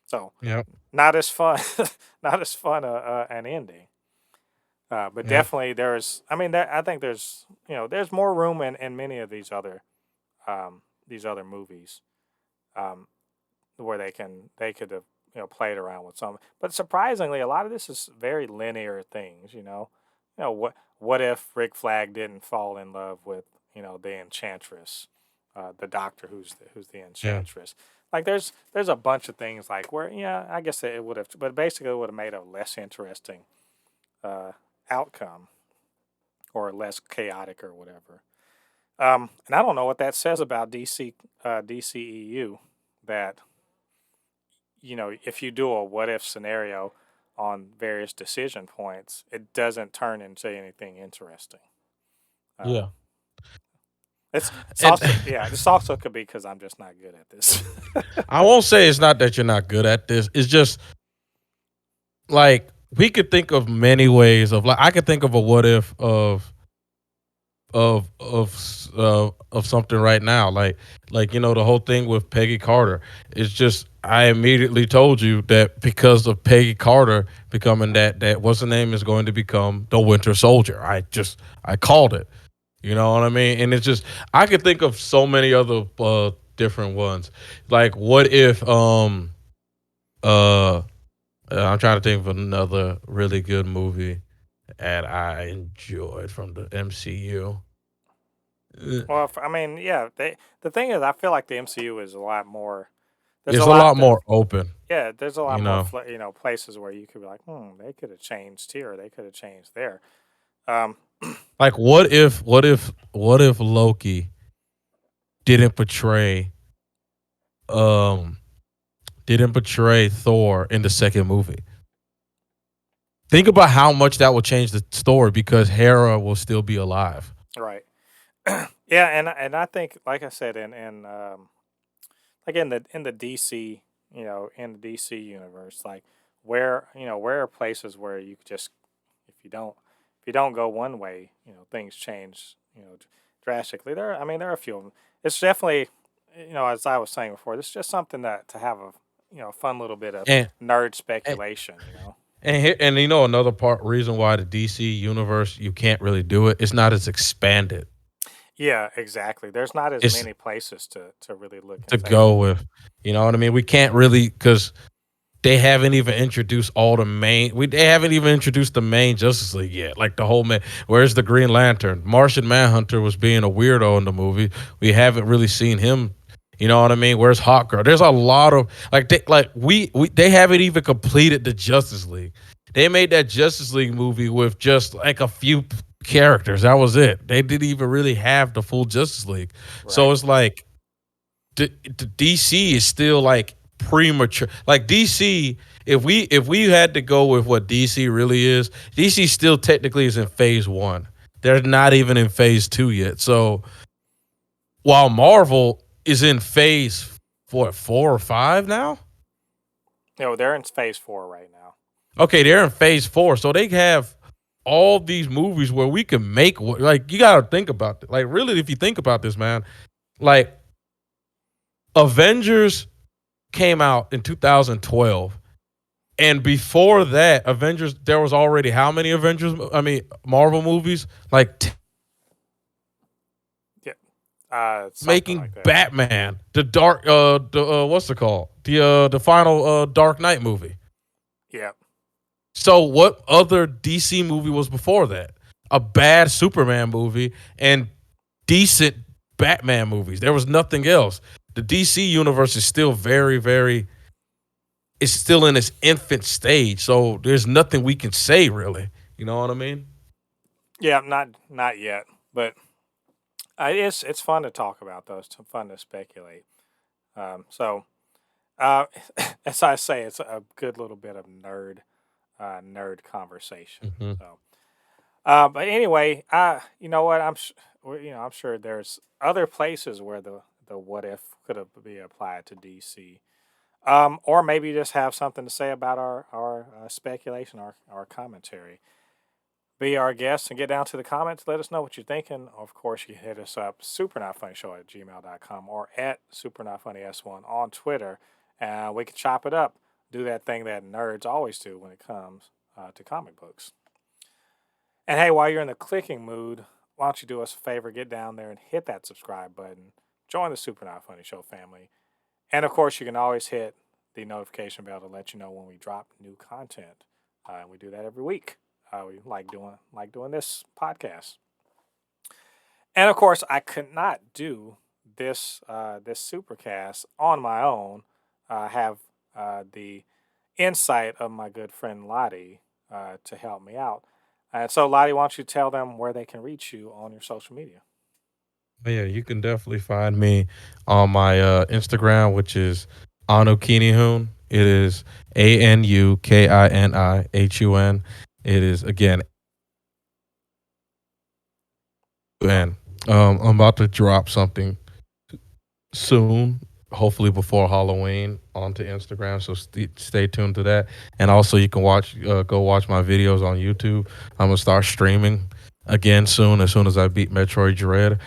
So Yep. not as fun, not as fun an ending. But Yep. definitely there's. I mean, I think there's more room in many of these other movies, um, where they could have played around with some. But surprisingly, a lot of this is very linear things. What if Rick Flag didn't fall in love with the Enchantress, the Doctor who's the Yeah. Enchantress. Like there's a bunch of things like where I guess it would have, but basically it would have made a less interesting uh, outcome or less chaotic or whatever. And I don't know what that says about DCEU that if you do a what if scenario, on various decision points, it doesn't turn into anything interesting. Yeah. Um, it's And also, yeah, this also could be because I'm just not good at this. I won't say it's not that you're not good at this. It's just like we could think of many ways of like I could think of a what if of something right now like the whole thing with Peggy Carter. It's just I immediately told you that because of Peggy Carter becoming that what's the name is going to become the Winter Soldier. I called it. You know what I mean? And it's just I could think of so many other different ones. Like what if uh I'm trying to think of another really good movie that I enjoyed from the MCU. Well, I mean, yeah, the thing is, I feel like the MCU is a lot more. There's a It's a lot lot that, more open, yeah, there's a lot you more, know. places where you could be like, they could have changed here, they could have changed there. Um, Like what if Loki didn't portray um didn't portray Thor in the second movie? Think about how much that will change the story because Hera will still be alive. right. Yeah, and I think, like I said, like in the DC, in the DC universe, like where are places where you could just, if you don't if you don't go one way, things change, drastically. I mean, there are a few of them. It's definitely, as I was saying before, this is just something that to have a, fun little bit of And nerd and speculation. and another part reason why the DC universe you can't really do it. It's not as expanded. Yeah, exactly. There's not as It's many places to really look and to say, go with. You know what I mean? We can't really because they haven't even introduced all the main. They haven't even introduced the main Justice League yet. Like the whole man. Where's the Green Lantern? Martian Manhunter was being a weirdo in the movie. We haven't really seen him. You know what I mean? Where's Hawkgirl? There's a lot of they haven't even completed the Justice League. They made that Justice League movie with just like a few characters. That was it. They didn't even really have the full Justice League. So right, it's like the DC is still like premature. Like DC, if we had to go with what DC really is, DC still technically is in phase one. They're not even in phase two yet. So while Marvel is in phase four or five now. they're in phase 4 right now. Okay, they're in phase four, so they have all these movies where we can make like you got to think about it. Like really, if you think about this, man, like Avengers came out in 2012. And before that, Avengers, there was already how many Avengers? I mean, Marvel movies like Yeah, something making like that. Batman, the dark, what's it called? The final Dark Knight movie. Yeah, So what other DC movie was before that? A bad Superman movie and decent Batman movies. There was nothing else. The DC universe is still very, very. It's still in its infant stage, so there's nothing we can say really. You know what I mean? yeah, not yet, but it's fun to talk about those. It's fun to speculate. So, uh, as I say, it's a good little bit of nerd conversation. Mm-hmm. So, but anyway, you know what? I'm sure there's other places where the what if could have be applied to DC. Or maybe you just have something to say about our speculation, our commentary. Be our guest and get down to the comments. Let us know what you're thinking. Of course, you can hit us up, supernotfunnyshow at gmail.com or at supernotfunnys1 on Twitter. And we can chop it up, do that thing that nerds always do when it comes to comic books. And hey, while you're in the clicking mood, why don't you do us a favor, get down there and hit that subscribe button. Join the Super Not Funny Show family. And of course, you can always hit the notification bell to let you know when we drop new content. And we do that every week. We like doing this podcast. And of course, I could not do this supercast on my own. Have the insight of my good friend Ladi to help me out. And so, Lottie, why don't you tell them where they can reach you on your social media? Yeah, you can definitely find me on my Instagram, which is Anukinihun. It is ANUKINIHUN. It is again. And I'm about to drop something soon, hopefully before Halloween, onto Instagram. So stay tuned to that. And also, you can go watch my videos on YouTube. I'm gonna start streaming again soon. As soon as I beat Metroid Dread,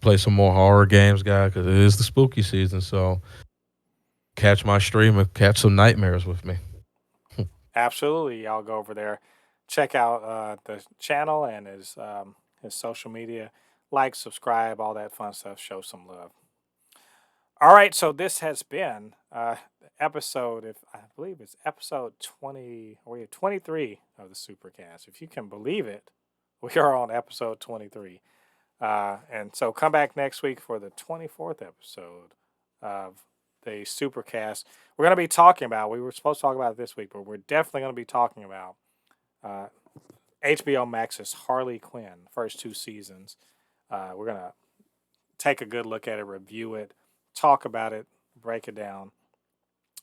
play some more horror games, guys, because it is the spooky season. So catch my stream and catch some nightmares with me. Absolutely, y'all go over there, check out the channel and his social media, like, subscribe, all that fun stuff. Show some love. All right, so this has been episode, if I believe it's episode 20 or 23 of the Supercast. If you can believe it, we are on episode 23. And so come back next week for the 24th episode of the Supercast. We're going to be talking about, we were supposed to talk about it this week, but we're definitely going to be talking about HBO Max's Harley Quinn, first 2 seasons. We're going to take a good look at it, review it, talk about it, break it down.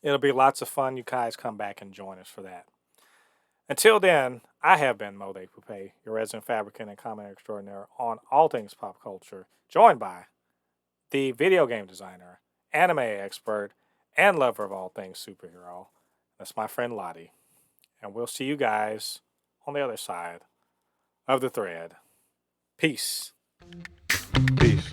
It'll be lots of fun. You guys come back and join us for that. Until then, I have been Mo de Poupée, your resident fabricant and commenter extraordinaire on all things pop culture, joined by the video game designer, anime expert, and lover of all things superhero. That's my friend Ladi. And we'll see you guys on the other side of the thread. Peace. Peace.